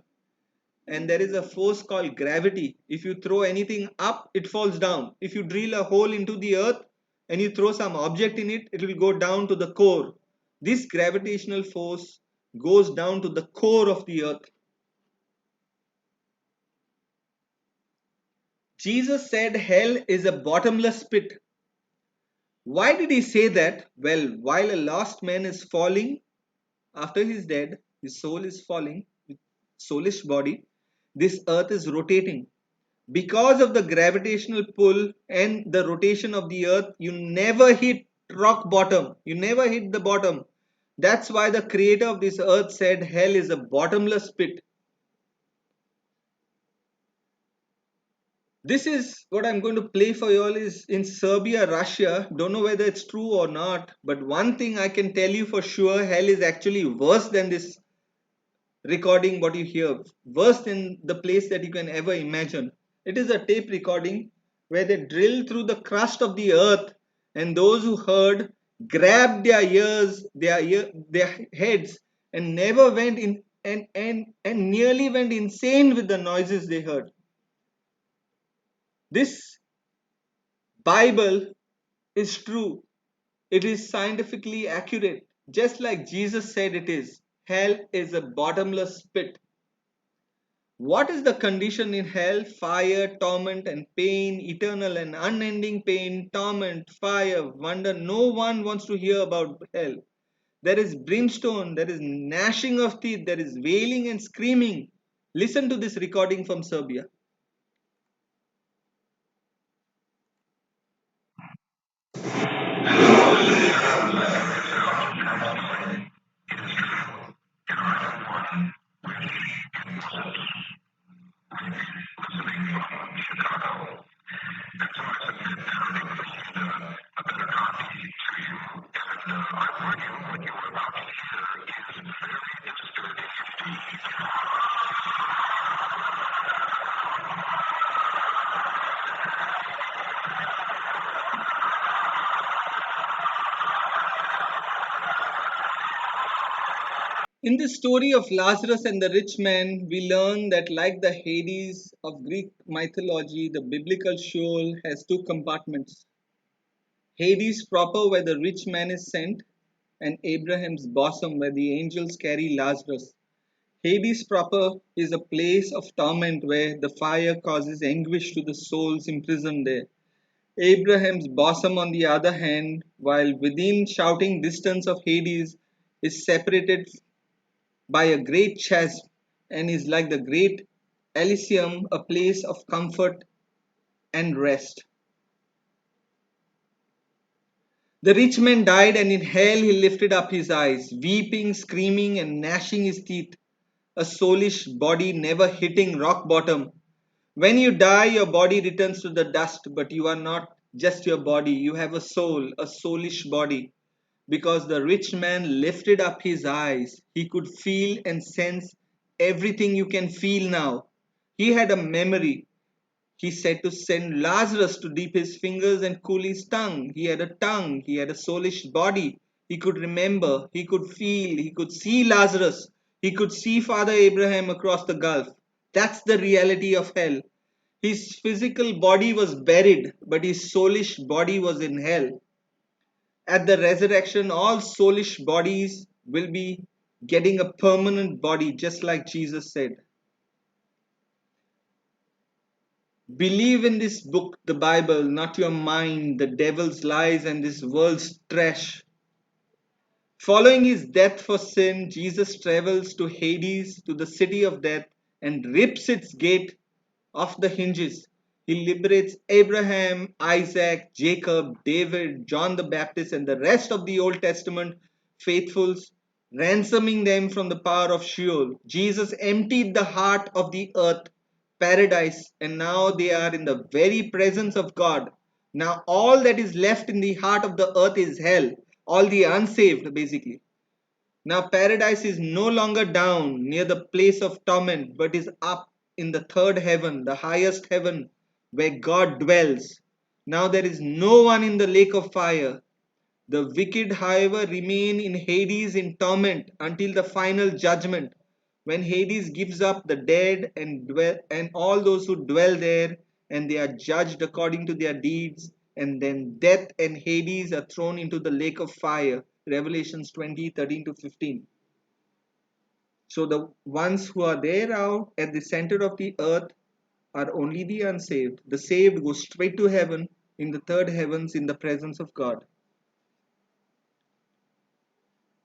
And there is a force called gravity. If you throw anything up, it falls down. If you drill a hole into the earth and you throw some object in it, it will go down to the core. This gravitational force goes down to the core of the earth. Jesus said hell is a bottomless pit. Why did he say that? Well, while a lost man is falling after he's dead, his soul is falling, soulish body, this earth is rotating. Because of the gravitational pull and the rotation of the earth, you never hit rock bottom. You never hit the bottom. That's why the creator of this earth said hell is a bottomless pit. This is what I'm going to play for you all is in Serbia, Russia. Don't know whether it's true or not, but one thing I can tell you for sure, hell is actually worse than this recording what you hear, worse than the place that you can ever imagine. It is a tape recording where they drill through the crust of the earth, and those who heard grabbed their ears, their heads, and never went in and nearly went insane with the noises they heard. This Bible is true. It is scientifically accurate, just like Jesus said it is. Hell is a bottomless pit. What is the condition in hell? Fire, torment, and pain, eternal and unending pain, torment, fire, wonder. No one wants to hear about hell. There is brimstone, there is gnashing of teeth, there is wailing and screaming. Listen to this recording from Serbia. In the story of Lazarus and the rich man, we learn that, like the Hades of Greek mythology, the biblical Sheol has two compartments: Hades proper, where the rich man is sent, and Abraham's bosom, where the angels carry Lazarus. Hades proper is a place of torment where the fire causes anguish to the souls imprisoned there. Abraham's bosom, on the other hand, while within shouting distance of Hades, is separated by a great chasm and is like the great Elysium, a place of comfort and rest. The rich man died, and in hell he lifted up his eyes, weeping, screaming, and gnashing his teeth, a soulish body never hitting rock bottom. When you die, your body returns to the dust, but you are not just your body, you have a soul, a soulish body. Because the rich man lifted up his eyes, he could feel and sense everything you can feel now. He had a memory. He said to send Lazarus to dip his fingers and cool his tongue. He had a tongue, he had a soulish body. He could remember, he could feel, he could see Lazarus. He could see Father Abraham across the gulf. That's the reality of hell. His physical body was buried, but his soulish body was in hell. At the resurrection, all soulish bodies will be getting a permanent body, just like Jesus said. Believe in this book, the Bible, not your mind, the devil's lies, and this world's trash. Following his death for sin, Jesus travels to Hades, to the city of death, and rips its gate off the hinges. He liberates Abraham, Isaac, Jacob, David, John the Baptist, and the rest of the Old Testament faithfuls, ransoming them from the power of Sheol. Jesus emptied the heart of the earth, paradise, and now they are in the very presence of God. Now, all that is left in the heart of the earth is hell, all the unsaved, basically. Now, paradise is no longer down near the place of torment, but is up in the third heaven, the highest heaven, where God dwells. Now, there is no one in the lake of fire. The wicked, however, remain in Hades in torment until the final judgment, when Hades gives up the dead and all those who dwell there, and they are judged according to their deeds, and then death and Hades are thrown into the lake of fire. Revelations 20:13 to 15. So the ones who are there out at the center of the earth are only the unsaved. The saved go straight to heaven in the third heavens in the presence of God.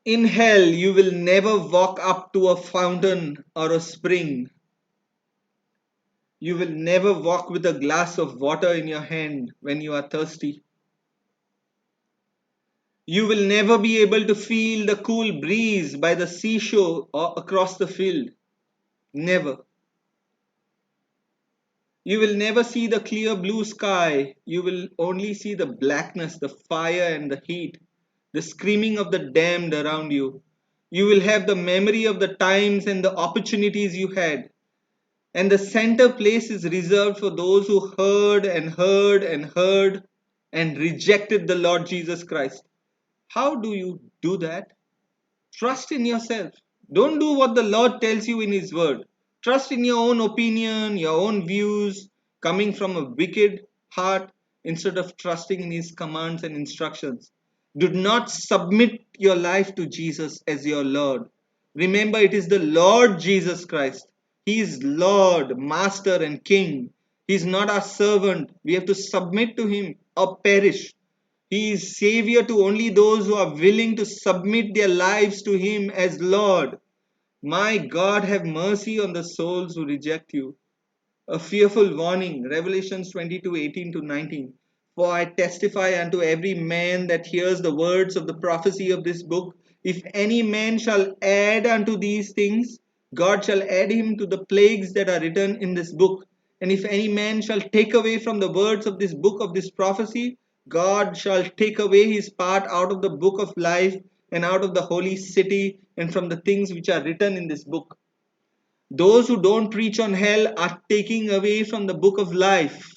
In hell, you will never walk up to a fountain or a spring. You will never walk with a glass of water in your hand when you are thirsty. You will never be able to feel the cool breeze by the seashore or across the field. Never. You will never see the clear blue sky. You will only see the blackness, the fire, and the heat, the screaming of the damned around you. You will have the memory of the times and the opportunities you had. And the center place is reserved for those who heard and heard and heard and rejected the Lord Jesus Christ. How do you do that? Trust in yourself. Don't do what the Lord tells you in His Word. Trust in your own opinion, your own views, coming from a wicked heart instead of trusting in His commands and instructions. Do not submit your life to Jesus as your Lord. Remember, it is the Lord Jesus Christ. He is Lord, Master, and King. He is not our servant. We have to submit to Him or perish. He is Savior to only those who are willing to submit their lives to Him as Lord. My God, have mercy on the souls who reject you. A fearful warning, Revelations 22:18 to 19. For I testify unto every man that hears the words of the prophecy of this book, if any man shall add unto these things, God shall add him to the plagues that are written in this book. And if any man shall take away from the words of this book of this prophecy, God shall take away his part out of the book of life and out of the holy city and from the things which are written in this book. Those who don't preach on hell are taking away from the book of life.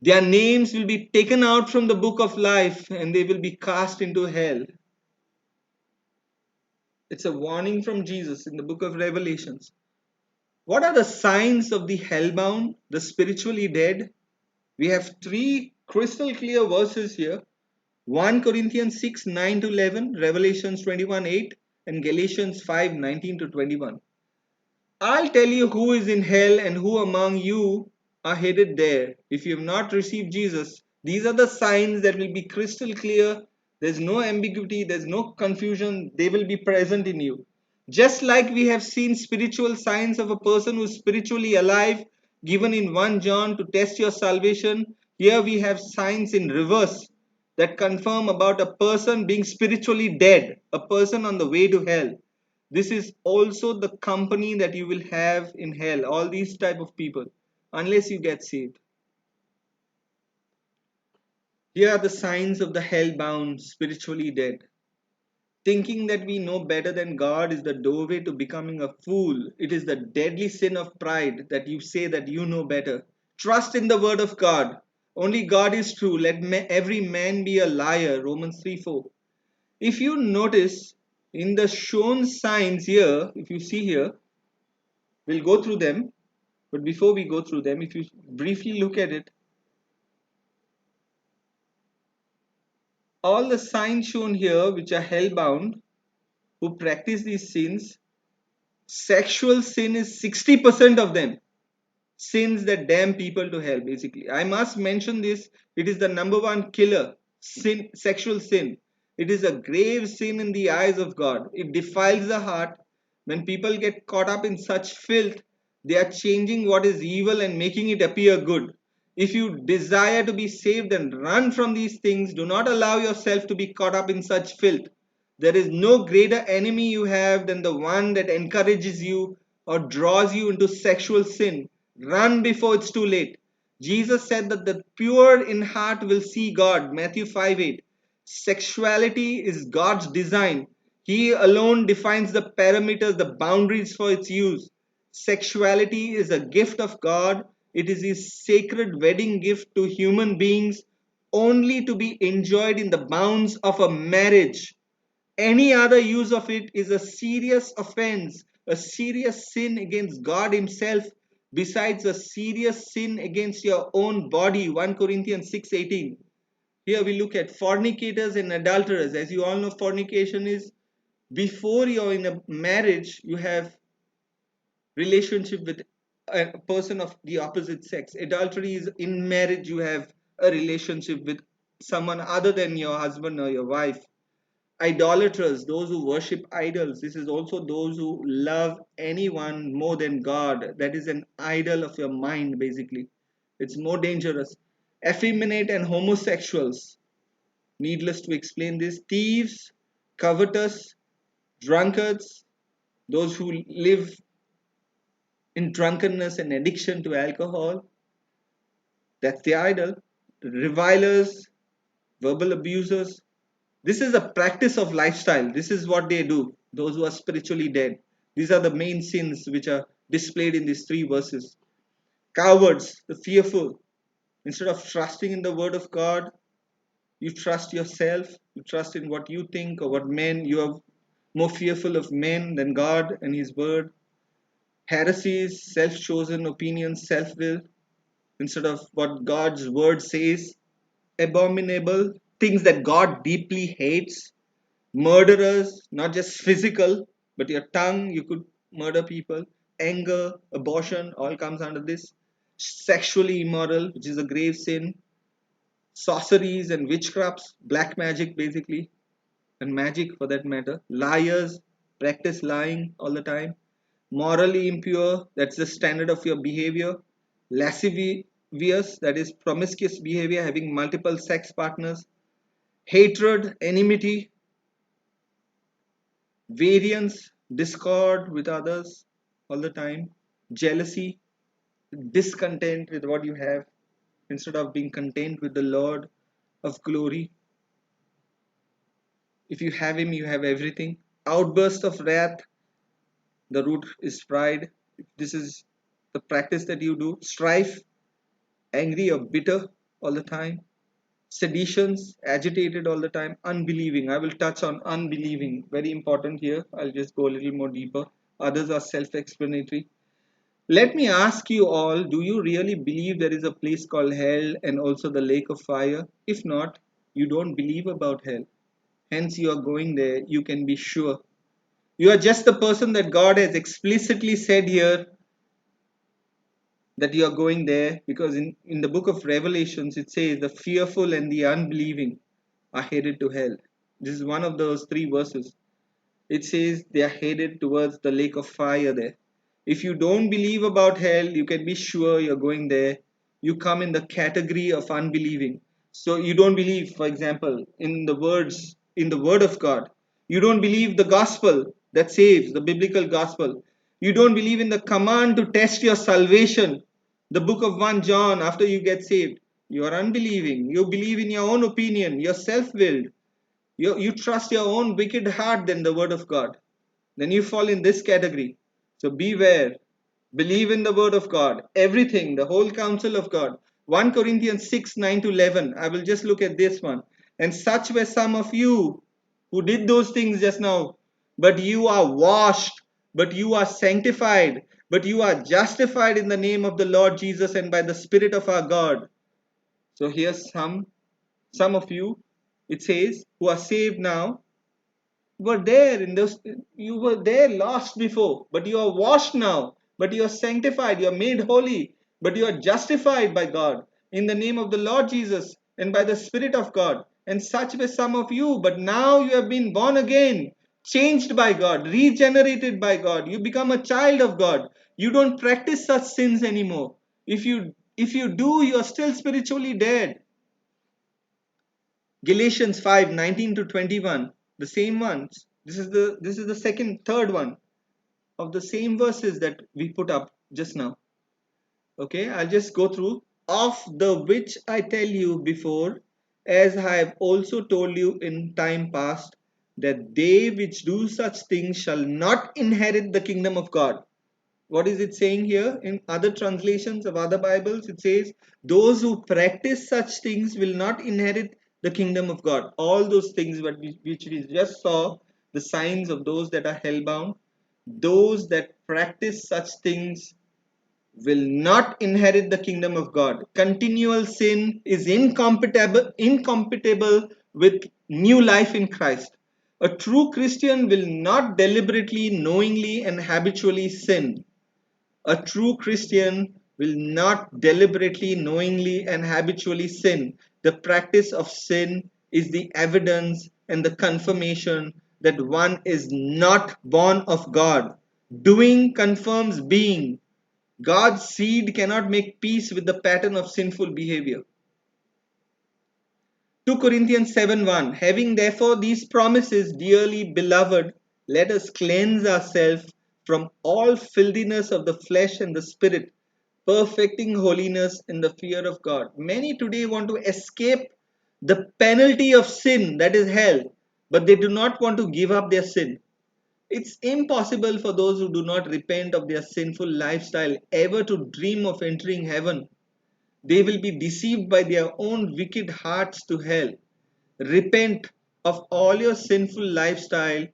Their names will be taken out from the book of life and they will be cast into hell. It's a warning from Jesus in the book of Revelations. What are the signs of the hellbound, the spiritually dead? We have three crystal clear verses here: 1 Corinthians 6:9 to 11, Revelations 21:8, and Galatians 5:19 to 21. I'll tell you who is in hell and who among you are headed there. If you have not received Jesus, these are the signs that will be crystal clear. There's no ambiguity, there's no confusion. They will be present in you. Just like we have seen spiritual signs of a person who is spiritually alive, given in 1 John to test your salvation, here we have signs in reverse that confirm about a person being spiritually dead, a person on the way to hell. This is also the company that you will have in hell, all these type of people, unless you get saved. Here are the signs of the hell-bound, spiritually dead. Thinking that we know better than God is the doorway to becoming a fool. It is the deadly sin of pride that you say that you know better. Trust in the word of God. Only God is true. Let every man be a liar. Romans 3:4. If you notice in the shown signs here, if you see here, we'll go through them. But before we go through them, if you briefly look at it, all the signs shown here which are hellbound, who practice these sins, sexual sin is 60% of them. Sins that damn people to hell, basically. I must mention this. It is the number one killer. Sin, sexual sin. It is a grave sin in the eyes of God. It defiles the heart. When people get caught up in such filth, They are changing what is evil and making it appear good. If you desire to be saved, then run from these things. Do not allow yourself to be caught up in such filth. There is no greater enemy you have than the one that encourages you or draws you into sexual sin. Run before it's too late. Jesus said that the pure in heart will see God. Matthew 5:8. Sexuality is God's design. He alone defines the parameters, the boundaries for its use. Sexuality is a gift of God. It is His sacred wedding gift to human beings, only to be enjoyed in the bounds of a marriage. Any other use of it is a serious offense, a serious sin against God Himself, besides a serious sin against your own body. 1 Corinthians 6:18. Here we look at fornicators and adulterers. As you all know, fornication is before you're in a marriage, you have relationship with a person of the opposite sex. Adultery is in marriage, you have a relationship with someone other than your husband or your wife. Idolaters, those who worship idols, this is also those who love anyone more than God. That is an idol of your mind, basically. It's more dangerous. Effeminate and homosexuals, needless to explain this. Thieves, covetous, drunkards, those who live in drunkenness and addiction to alcohol, that's the idol. Revilers, verbal abusers, this is a practice of lifestyle. This is what they do, those who are spiritually dead. These are the main sins which are displayed in these three verses. Cowards, the fearful. Instead of trusting in the word of God, you trust yourself, you trust in what you think or what men, you are more fearful of men than God and His word. Heresies, self chosen opinions, self will, instead of what God's word says. Abominable, things that God deeply hates. Murderers, not just physical, but your tongue, you could murder people. Anger, abortion, all comes under this. Sexually immoral, which is a grave sin. Sorceries and witchcrafts, black magic basically, and magic for that matter. Liars, practice lying all the time. Morally impure, that's the standard of your behavior. Lascivious, that is promiscuous behavior, having multiple sex partners. Hatred, enmity, variance, discord with others all the time. Jealousy, discontent with what you have instead of being content with the Lord of glory. If you have Him, you have everything. Outburst of wrath, the root is pride. This is the practice that you do. Strife, angry or bitter all the time. Seditions, agitated all the time. Unbelieving, I will touch on unbelieving, very important here. I'll just go a little more deeper. Others are self-explanatory. Let me ask you all, do you really believe there is a place called hell and also the lake of fire? If not, you don't believe about hell. Hence, you are going there, you can be sure. You are just the person that God has explicitly said here that you are going there, because in the book of Revelations it says the fearful and the unbelieving are headed to hell. This is one of those three verses. It says they are headed towards the lake of fire there. If you don't believe about hell, you can be sure you're going there. You come in the category of unbelieving. So you don't believe, for example, in the words, in the word of God. You don't believe the gospel that saves, the biblical gospel. You don't believe in the command to test your salvation, the book of 1 John after you get saved. You are unbelieving. You believe in your own opinion. You're self-willed. You trust your own wicked heart than the word of God. Then you fall in this category. So beware. Believe in the word of God. Everything, the whole counsel of God. 1 Corinthians 6, 9 to 11. I will just look at this one. And such were some of you who did those things just now. But you are washed. But you are sanctified. But you are justified in the name of the Lord Jesus and by the Spirit of our God. So here's some of you, it says, who are saved now, were there in those, you were there lost before, but you are washed now, but you are sanctified, you are made holy, but you are justified by God in the name of the Lord Jesus and by the Spirit of God. And such were some of you, but now you have been born again, changed by God, regenerated by God. You become a child of God. You don't practice such sins anymore. If you do, you are still spiritually dead. Galatians 5:19 to 21, the same ones. This is the third one of the same verses that we put up just now. Okay, I'll just go through. Of the which I tell you before, as I have also told you in time past, that they which do such things shall not inherit the kingdom of God. What is it saying here? In other translations of other Bibles, it says, those who practice such things will not inherit the kingdom of God. All those things which we just saw, the signs of those that are hellbound, those that practice such things will not inherit the kingdom of God. Continual sin is incompatible with new life in Christ. A true Christian will not deliberately, knowingly, and habitually sin. A true Christian will not deliberately, knowingly, and habitually sin. The practice of sin is the evidence and the confirmation that one is not born of God. Doing confirms being. God's seed cannot make peace with the pattern of sinful behavior. 2 Corinthians 7:1 Having therefore these promises, dearly beloved, let us cleanse ourselves from all filthiness of the flesh and the spirit, perfecting holiness in the fear of God. Many today want to escape the penalty of sin, that is hell, but they do not want to give up their sin. It's impossible for those who do not repent of their sinful lifestyle ever to dream of entering heaven. They will be deceived by their own wicked hearts to hell. Repent of all your sinful lifestyle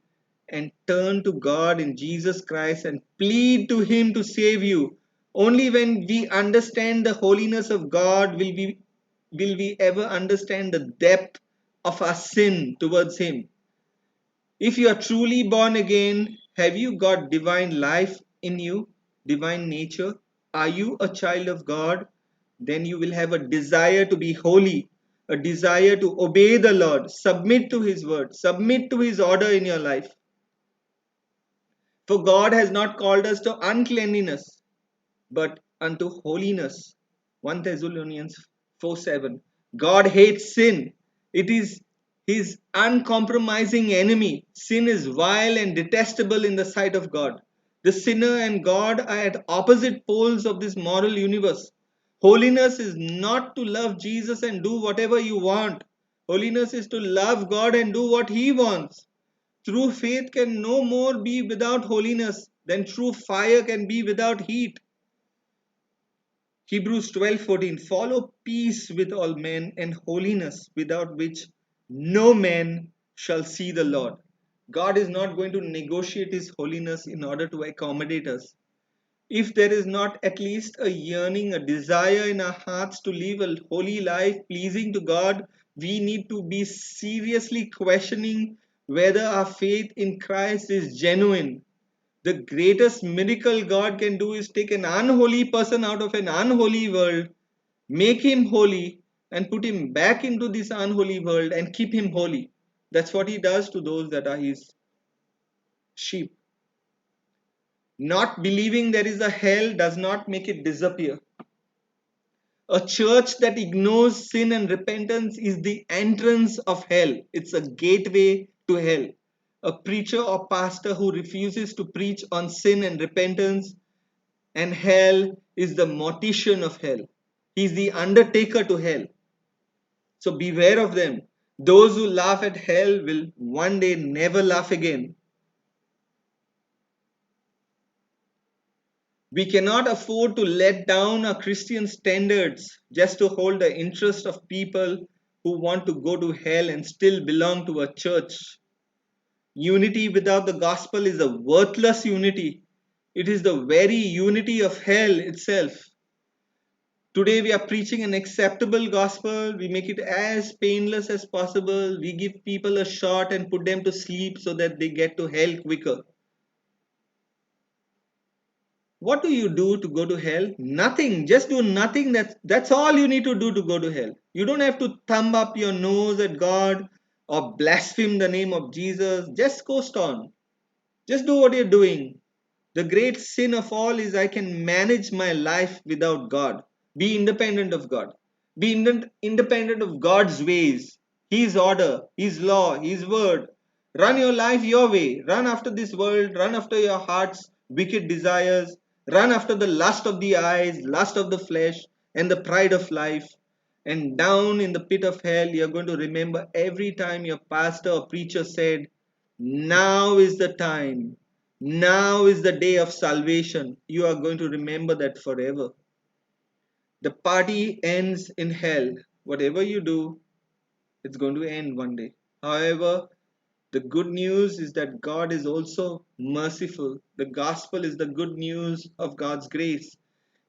and turn to God in Jesus Christ and plead to Him to save you. Only when we understand the holiness of God will we ever understand the depth of our sin towards Him. If you are truly born again, have you got divine life in you, divine nature? Are you a child of God? Then you will have a desire to be holy, a desire to obey the Lord, submit to His word, submit to His order in your life. For God has not called us to uncleanliness, but unto holiness. 1 Thessalonians 4:7. God hates sin. It is His uncompromising enemy. Sin is vile and detestable in the sight of God. The sinner and God are at opposite poles of this moral universe. Holiness is not to love Jesus and do whatever you want. Holiness is to love God and do what He wants. True faith can no more be without holiness than true fire can be without heat. Hebrews 12:14 Follow peace with all men and holiness, without which no man shall see the Lord. God is not going to negotiate His holiness in order to accommodate us. If there is not at least a yearning, a desire in our hearts to live a holy life pleasing to God, we need to be seriously questioning whether our faith in Christ is genuine. The greatest miracle God can do is take an unholy person out of an unholy world, make him holy, and put him back into this unholy world and keep him holy. That's what He does to those that are His sheep. Not believing there is a hell does not make it disappear. A church that ignores sin and repentance is the entrance of hell. It's a gateway to hell. A preacher or pastor who refuses to preach on sin and repentance and hell is the mortician of hell. He's the undertaker to hell. So beware of them. Those who laugh at hell will one day never laugh again. We cannot afford to let down our Christian standards just to hold the interest of people who want to go to hell and still belong to a church. Unity without the gospel is a worthless unity. It is the very unity of hell itself. Today we are preaching an acceptable gospel. We make it as painless as possible. We give people a shot and put them to sleep so that they get to hell quicker. What do you do to go to hell? Nothing. Just do nothing. That's all you need to do to go to hell. You don't have to thumb up your nose at God or blaspheme the name of Jesus. Just coast on. Just do what you're doing. The great sin of all is I can manage my life without God. Be independent of God. Be independent of God's ways, His order, His law, His word. Run your life your way. Run after this world. Run after your heart's wicked desires. Run after the lust of the eyes, lust of the flesh, and the pride of life. And down in the pit of hell, you're going to remember every time your pastor or preacher said, now is the time. Now is the day of salvation. You are going to remember that forever. The party ends in hell. Whatever you do, it's going to end one day. However, the good news is that God is also merciful. The gospel is the good news of God's grace.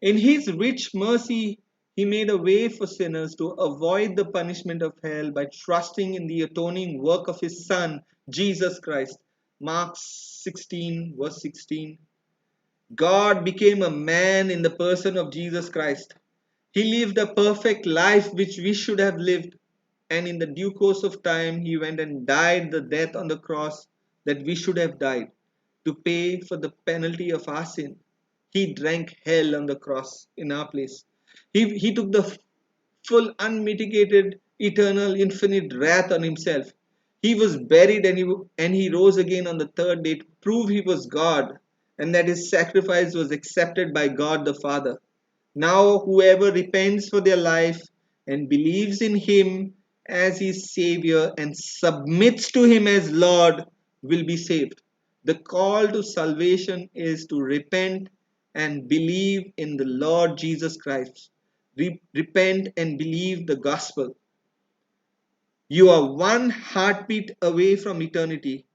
In His rich mercy, He made a way for sinners to avoid the punishment of hell by trusting in the atoning work of His Son, Jesus Christ. Mark 16, verse 16. God became a man in the person of Jesus Christ. He lived a perfect life which we should have lived, and in the due course of time, He went and died the death on the cross that we should have died to pay for the penalty of our sin. He drank hell on the cross in our place. He took the full, unmitigated, eternal, infinite wrath on Himself. He was buried and he rose again on the third day to prove He was God and that His sacrifice was accepted by God the Father. Now, whoever repents for their life and believes in Him as His Savior and submits to Him as Lord will be saved. The call to salvation is to repent and believe in the Lord Jesus Christ. Repent and believe the gospel. You are one heartbeat away from eternity.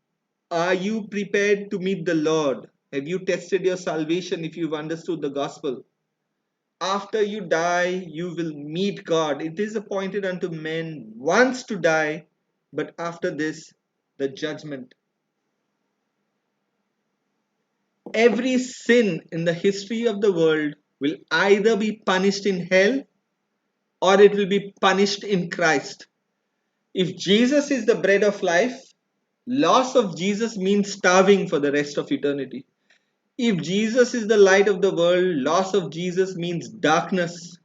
Are you prepared to meet the Lord? Have you tested your salvation if you've understood the gospel? After you die, you will meet God. It is appointed unto men once to die, but after this, the judgment. Every sin in the history of the world will either be punished in hell or it will be punished in Christ. If Jesus is the bread of life, loss of Jesus means starving for the rest of eternity. If Jesus is the light of the world, loss of Jesus means darkness.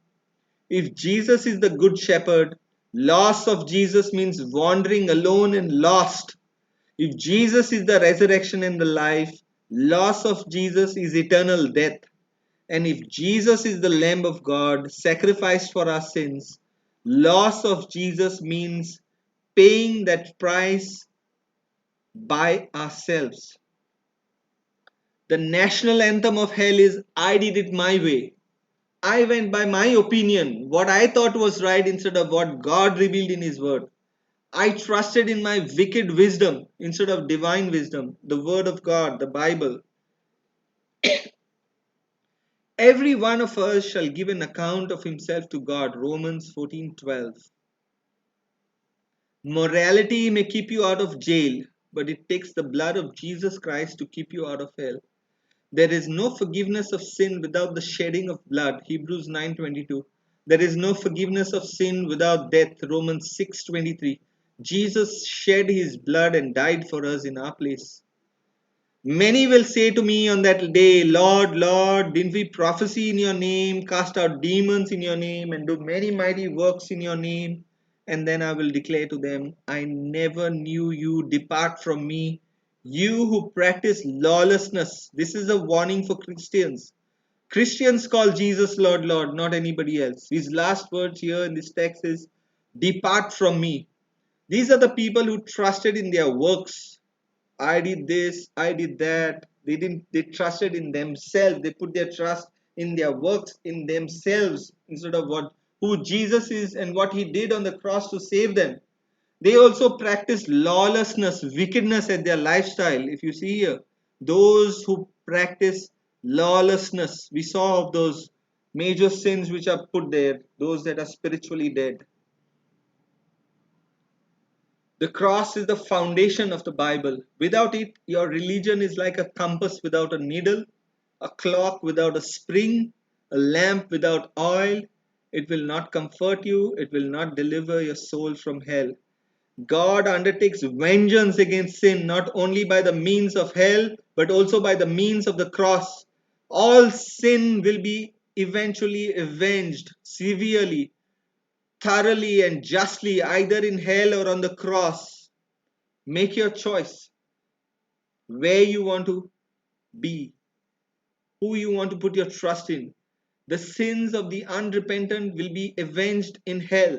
If Jesus is the good shepherd, loss of Jesus means wandering alone and lost. If Jesus is the resurrection and the life, loss of Jesus is eternal death. And if Jesus is the Lamb of God, sacrificed for our sins, loss of Jesus means paying that price by ourselves. The national anthem of hell is I did it my way. I went by my opinion, what I thought was right instead of what God revealed in His Word. I trusted in my wicked wisdom instead of divine wisdom, the Word of God, the Bible. Every one of us shall give an account of himself to God. Romans 14:12. Morality may keep you out of jail, but it takes the blood of Jesus Christ to keep you out of hell. There is no forgiveness of sin without the shedding of blood. Hebrews 9:22. There is no forgiveness of sin without death. Romans 6:23. Jesus shed His blood and died for us in our place. Many will say to me on that day, Lord, Lord, didn't we prophesy in your name, cast out demons in your name, and do many mighty works in your name? And then I will declare to them, I never knew you. Depart from me, you who practice lawlessness. This is a warning for Christians. Christians call Jesus Lord, Lord, not anybody else. His last words here in this text is, depart from me. These are the people who trusted in their works. I did this, I did that. They trusted in themselves. They put their trust in their works, in themselves, instead of what who Jesus is and what He did on the cross to save them. They also practice lawlessness, wickedness at their lifestyle. If you see here, those who practice lawlessness, we saw of those major sins which are put there, those that are spiritually dead. The cross is the foundation of the Bible. Without it, your religion is like a compass without a needle, a clock without a spring, a lamp without oil. It will not comfort you, it will not deliver your soul from hell. God undertakes vengeance against sin not only by the means of hell but also by the means of the cross. All sin will be eventually avenged severely, thoroughly, and justly, either in hell or on the cross. Make your choice where you want to be, who you want to put your trust in. The sins of the unrepentant will be avenged in hell.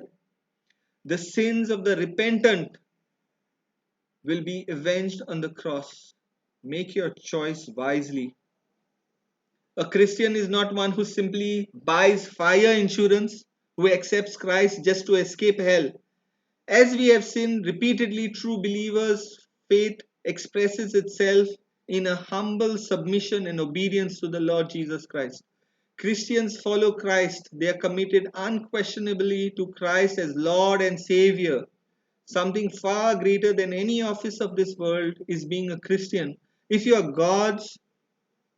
The sins of the repentant will be avenged on the cross. Make your choice wisely. A Christian is not one who simply buys fire insurance, who accepts Christ just to escape hell. As we have seen repeatedly, true believers' faith expresses itself in a humble submission and obedience to the Lord Jesus Christ. Christians follow Christ. They are committed unquestionably to Christ as Lord and Savior. Something far greater than any office of this world is being a Christian. If you are God's,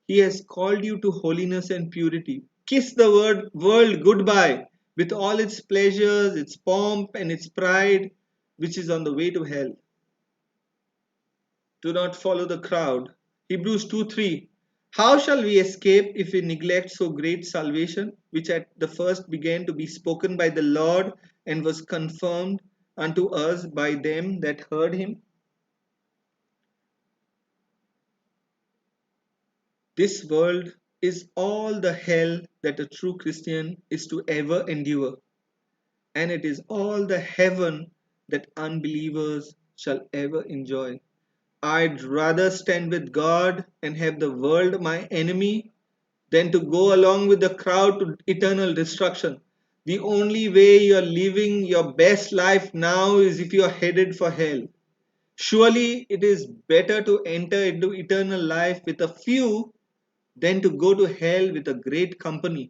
He has called you to holiness and purity. Kiss the world goodbye with all its pleasures, its pomp, and its pride, which is on the way to hell. Do not follow the crowd. Hebrews 2:3. How shall we escape if we neglect so great salvation, which at the first began to be spoken by the Lord and was confirmed unto us by them that heard him? This world is all the hell that a true Christian is to ever endure, and it is all the heaven that unbelievers shall ever enjoy. I'd rather stand with God and have the world my enemy than to go along with the crowd to eternal destruction. The only way you're living your best life now is if you're headed for hell. Surely it is better to enter into eternal life with a few than to go to hell with a great company.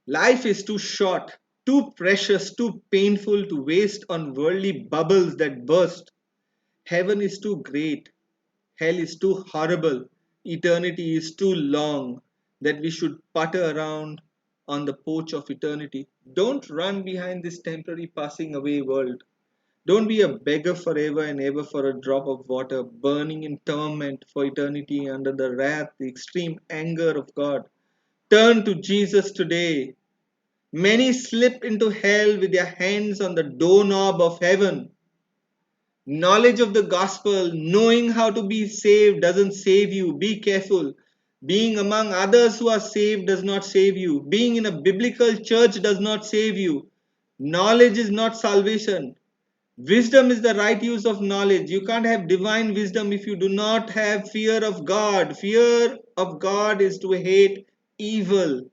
Life is too short, too precious, too painful to waste on worldly bubbles that burst. Heaven is too great, hell is too horrible, eternity is too long that we should putter around on the porch of eternity. Don't run behind this temporary passing away world. Don't be a beggar forever and ever for a drop of water, burning in torment for eternity under the wrath, the extreme anger of God. Turn to Jesus today. Many slip into hell with their hands on the doorknob of heaven. Knowledge of the gospel, knowing how to be saved doesn't save you. Be careful. Being among others who are saved does not save you. Being in a biblical church does not save you. Knowledge is not salvation. Wisdom is the right use of knowledge. You can't have divine wisdom if you do not have fear of God. Fear of God is to hate evil.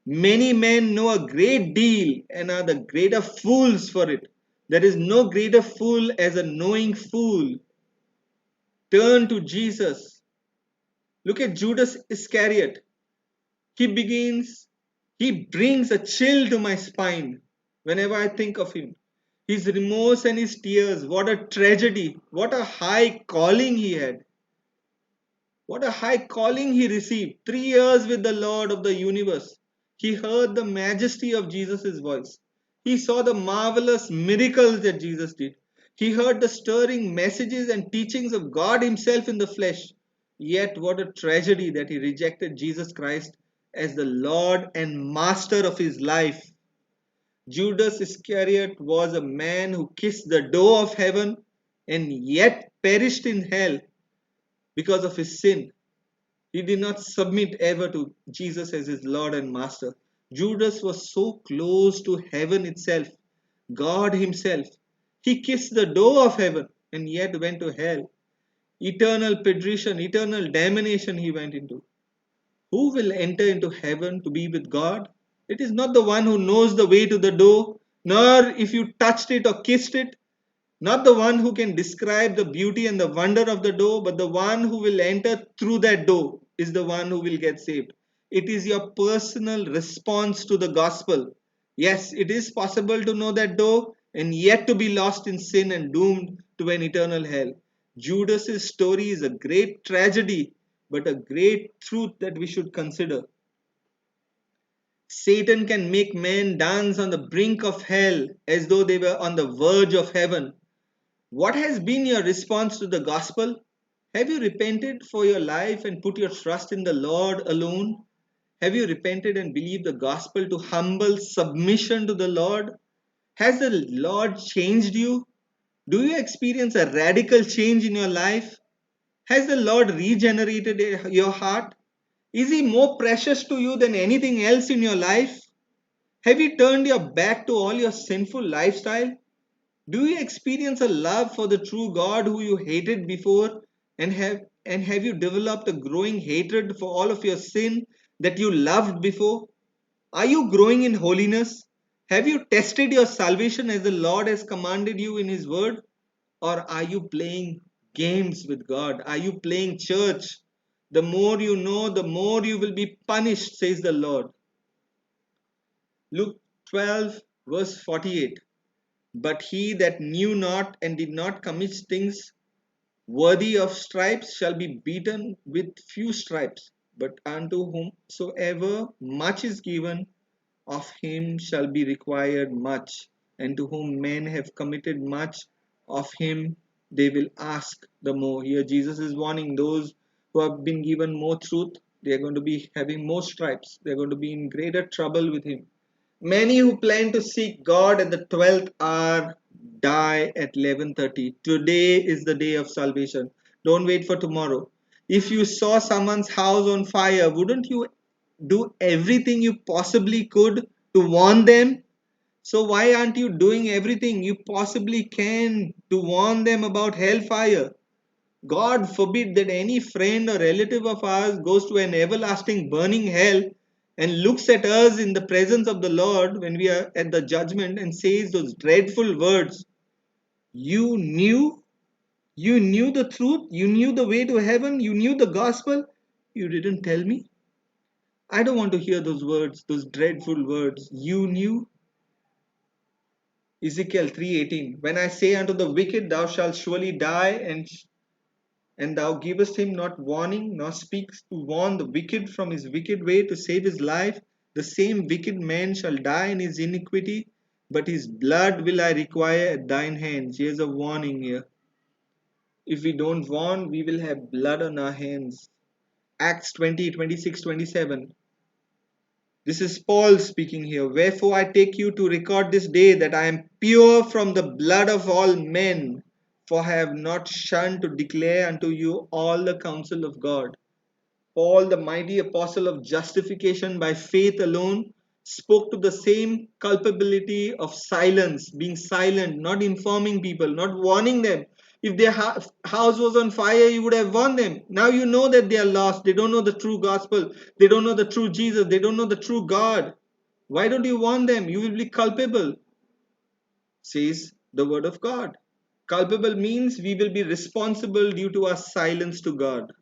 Many men know a great deal and are the greater fools for it. There is no greater fool as a knowing fool. Turn to Jesus. Look at Judas Iscariot. He begins, he brings a chill to my spine whenever I think of him. His remorse and his tears, what a tragedy, what a high calling he had. What a high calling he received. 3 years with the Lord of the universe. He heard the majesty of Jesus' voice. He saw the marvelous miracles that Jesus did. He heard the stirring messages and teachings of God Himself in the flesh. Yet, what a tragedy that he rejected Jesus Christ as the Lord and Master of his life. Judas Iscariot was a man who kissed the door of heaven and yet perished in hell because of his sin. He did not submit ever to Jesus as his Lord and Master. Judas was so close to heaven itself, God Himself. He kissed the door of heaven and yet went to hell. Eternal perdition, eternal damnation he went into. Who will enter into heaven to be with God? It is not the one who knows the way to the door, nor if you touched it or kissed it, not the one who can describe the beauty and the wonder of the door, but the one who will enter through that door is the one who will get saved. It is your personal response to the gospel. Yes, it is possible to know that door and yet to be lost in sin and doomed to an eternal hell. Judas's story is a great tragedy, but a great truth that we should consider. Satan can make men dance on the brink of hell as though they were on the verge of heaven. What has been your response to the gospel? Have you repented for your life and put your trust in the Lord alone? Have you repented and believed the gospel to humble submission to the Lord? Has the Lord changed you? Do you experience a radical change in your life? Has the Lord regenerated your heart? Is He more precious to you than anything else in your life? Have you turned your back to all your sinful lifestyle? Do you experience a love for the true God who you hated before, and have you developed a growing hatred for all of your sin that you loved before? Are you growing in holiness? Have you tested your salvation as the Lord has commanded you in His word? Or are you playing games with God? Are you playing church? The more you know, the more you will be punished, says the Lord. Luke 12, verse 48. But he that knew not and did not commit things worthy of stripes shall be beaten with few stripes. But unto whomsoever much is given, of him shall be required much. And to whom men have committed much, of him they will ask the more. Here Jesus is warning those who have been given more truth. They are going to be having more stripes. They are going to be in greater trouble with him. Many who plan to seek God at the 12th hour die at 11:30. Today is the day of salvation. Don't wait for tomorrow. If you saw someone's house on fire, wouldn't you do everything you possibly could to warn them? So why aren't you doing everything you possibly can to warn them about hellfire? God forbid that any friend or relative of ours goes to an everlasting burning hell and looks at us in the presence of the Lord when we are at the judgment and says those dreadful words. You knew? You knew the truth? You knew the way to heaven? You knew the gospel? You didn't tell me? I don't want to hear those words, those dreadful words. You knew? Ezekiel 3:18. When I say unto the wicked, thou shalt surely die, and thou givest him not warning, nor speaks to warn the wicked from his wicked way to save his life, the same wicked man shall die in his iniquity, but his blood will I require at thine hands. Here's a warning here. If we don't warn, we will have blood on our hands. Acts 20:26-27. This is Paul speaking here. Wherefore I take you to record this day that I am pure from the blood of all men, for I have not shunned to declare unto you all the counsel of God. Paul, the mighty apostle of justification by faith alone, spoke to the same culpability of silence, being silent, not informing people, not warning them. If their house was on fire, you would have warned them. Now you know that they are lost. They don't know the true gospel. They don't know the true Jesus. They don't know the true God. Why don't you warn them? You will be culpable, says the word of God. Culpable means we will be responsible due to our silence to God.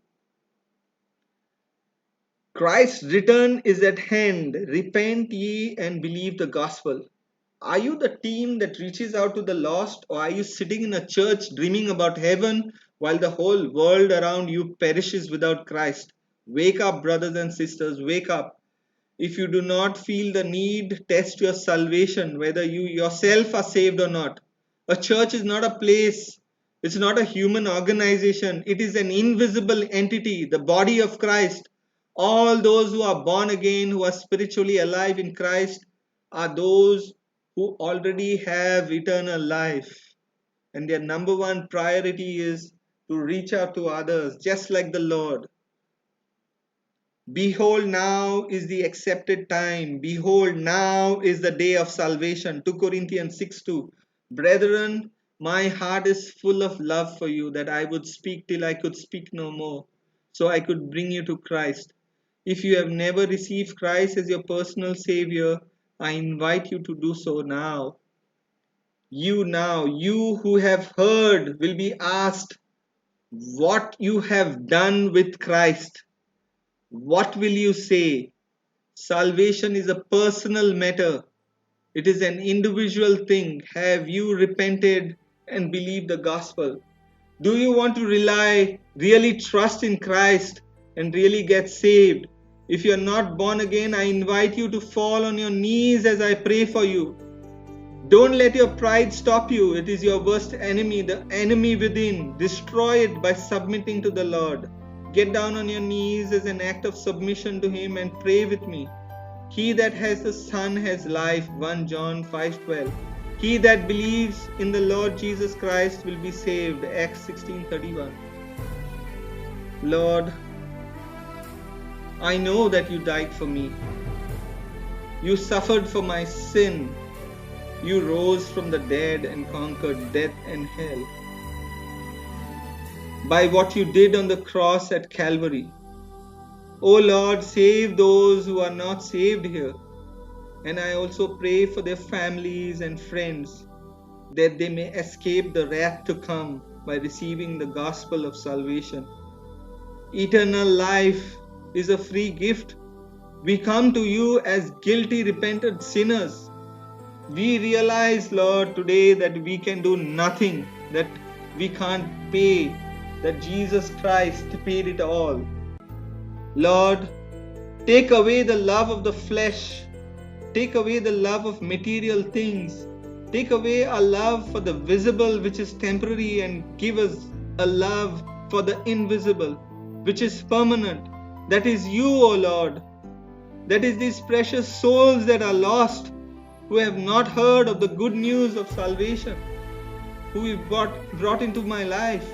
Christ's return is at hand. Repent ye and believe the gospel. Are you the team that reaches out to the lost, or are you sitting in a church dreaming about heaven while the whole world around you perishes without Christ? Wake up, brothers and sisters, wake up. If you do not feel the need, test your salvation, whether you yourself are saved or not. A church is not a place, it's not a human organization, it is an invisible entity, the body of Christ. All those who are born again, who are spiritually alive in Christ, are those who already have eternal life. And their number one priority is to reach out to others, just like the Lord. Behold, now is the accepted time. Behold, now is the day of salvation. 2 Corinthians 6:2. Brethren, my heart is full of love for you, that I would speak till I could speak no more, so I could bring you to Christ. If you have never received Christ as your personal Savior, I invite you to do so now. You who have heard, will be asked what you have done with Christ. What will you say? Salvation is a personal matter. It is an individual thing. Have you repented and believed the gospel? Do you want to really trust in Christ and really get saved? If you are not born again, I invite you to fall on your knees as I pray for you. Don't let your pride stop you. It is your worst enemy, the enemy within. Destroy it by submitting to the Lord. Get down on your knees as an act of submission to Him and pray with me. He that has the Son has life. 1 John 5:12. He that believes in the Lord Jesus Christ will be saved. Acts 16:31. Lord, I know that you died for me. You suffered for my sin. You rose from the dead and conquered death and hell by what you did on the cross at Calvary. O Lord, save those who are not saved here. And I also pray for their families and friends that they may escape the wrath to come by receiving the gospel of salvation. Eternal life is a free gift. We come to you as guilty, repentant sinners. We realize, Lord, today that we can do nothing, that we can't pay, that Jesus Christ paid it all. Lord, take away the love of the flesh. Take away the love of material things. Take away our love for the visible, which is temporary, and give us a love for the invisible, which is permanent. That is you, O Lord. That is these precious souls that are lost, who have not heard of the good news of salvation, who you brought into my life,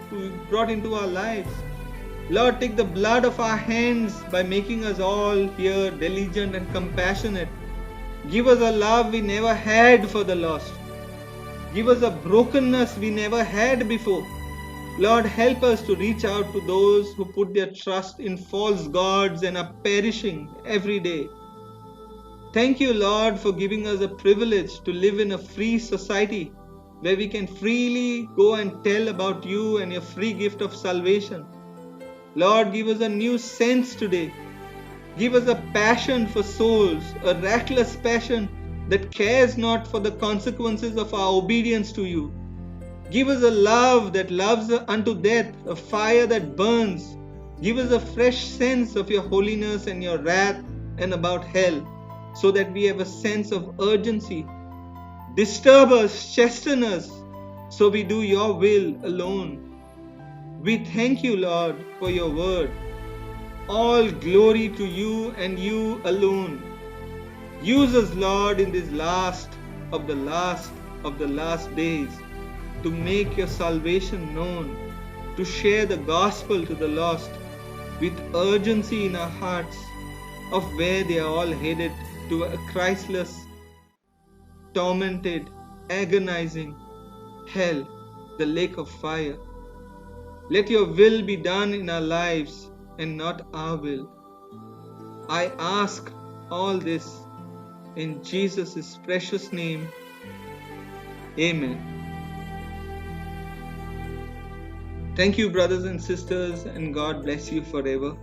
who you brought into our lives. Lord, take the blood of our hands by making us all here diligent and compassionate. Give us a love we never had for the lost. Give us a brokenness we never had before. Lord, help us to reach out to those who put their trust in false gods and are perishing every day. Thank you, Lord, for giving us a privilege to live in a free society where we can freely go and tell about you and your free gift of salvation. Lord, give us a new sense today. Give us a passion for souls, a reckless passion that cares not for the consequences of our obedience to you. Give us a love that loves unto death, a fire that burns. Give us a fresh sense of your holiness and your wrath and about hell, so that we have a sense of urgency. Disturb us, chasten us, so we do your will alone. We thank you, Lord, for your word. All glory to you and you alone. Use us, Lord, in this last of the last days to make your salvation known, to share the gospel to the lost with urgency in our hearts of where they are all headed, to a Christless, tormented, agonizing hell, the lake of fire. Let your will be done in our lives and not our will. I ask all this in Jesus' precious name. Amen. Thank you, brothers and sisters, and God bless you forever.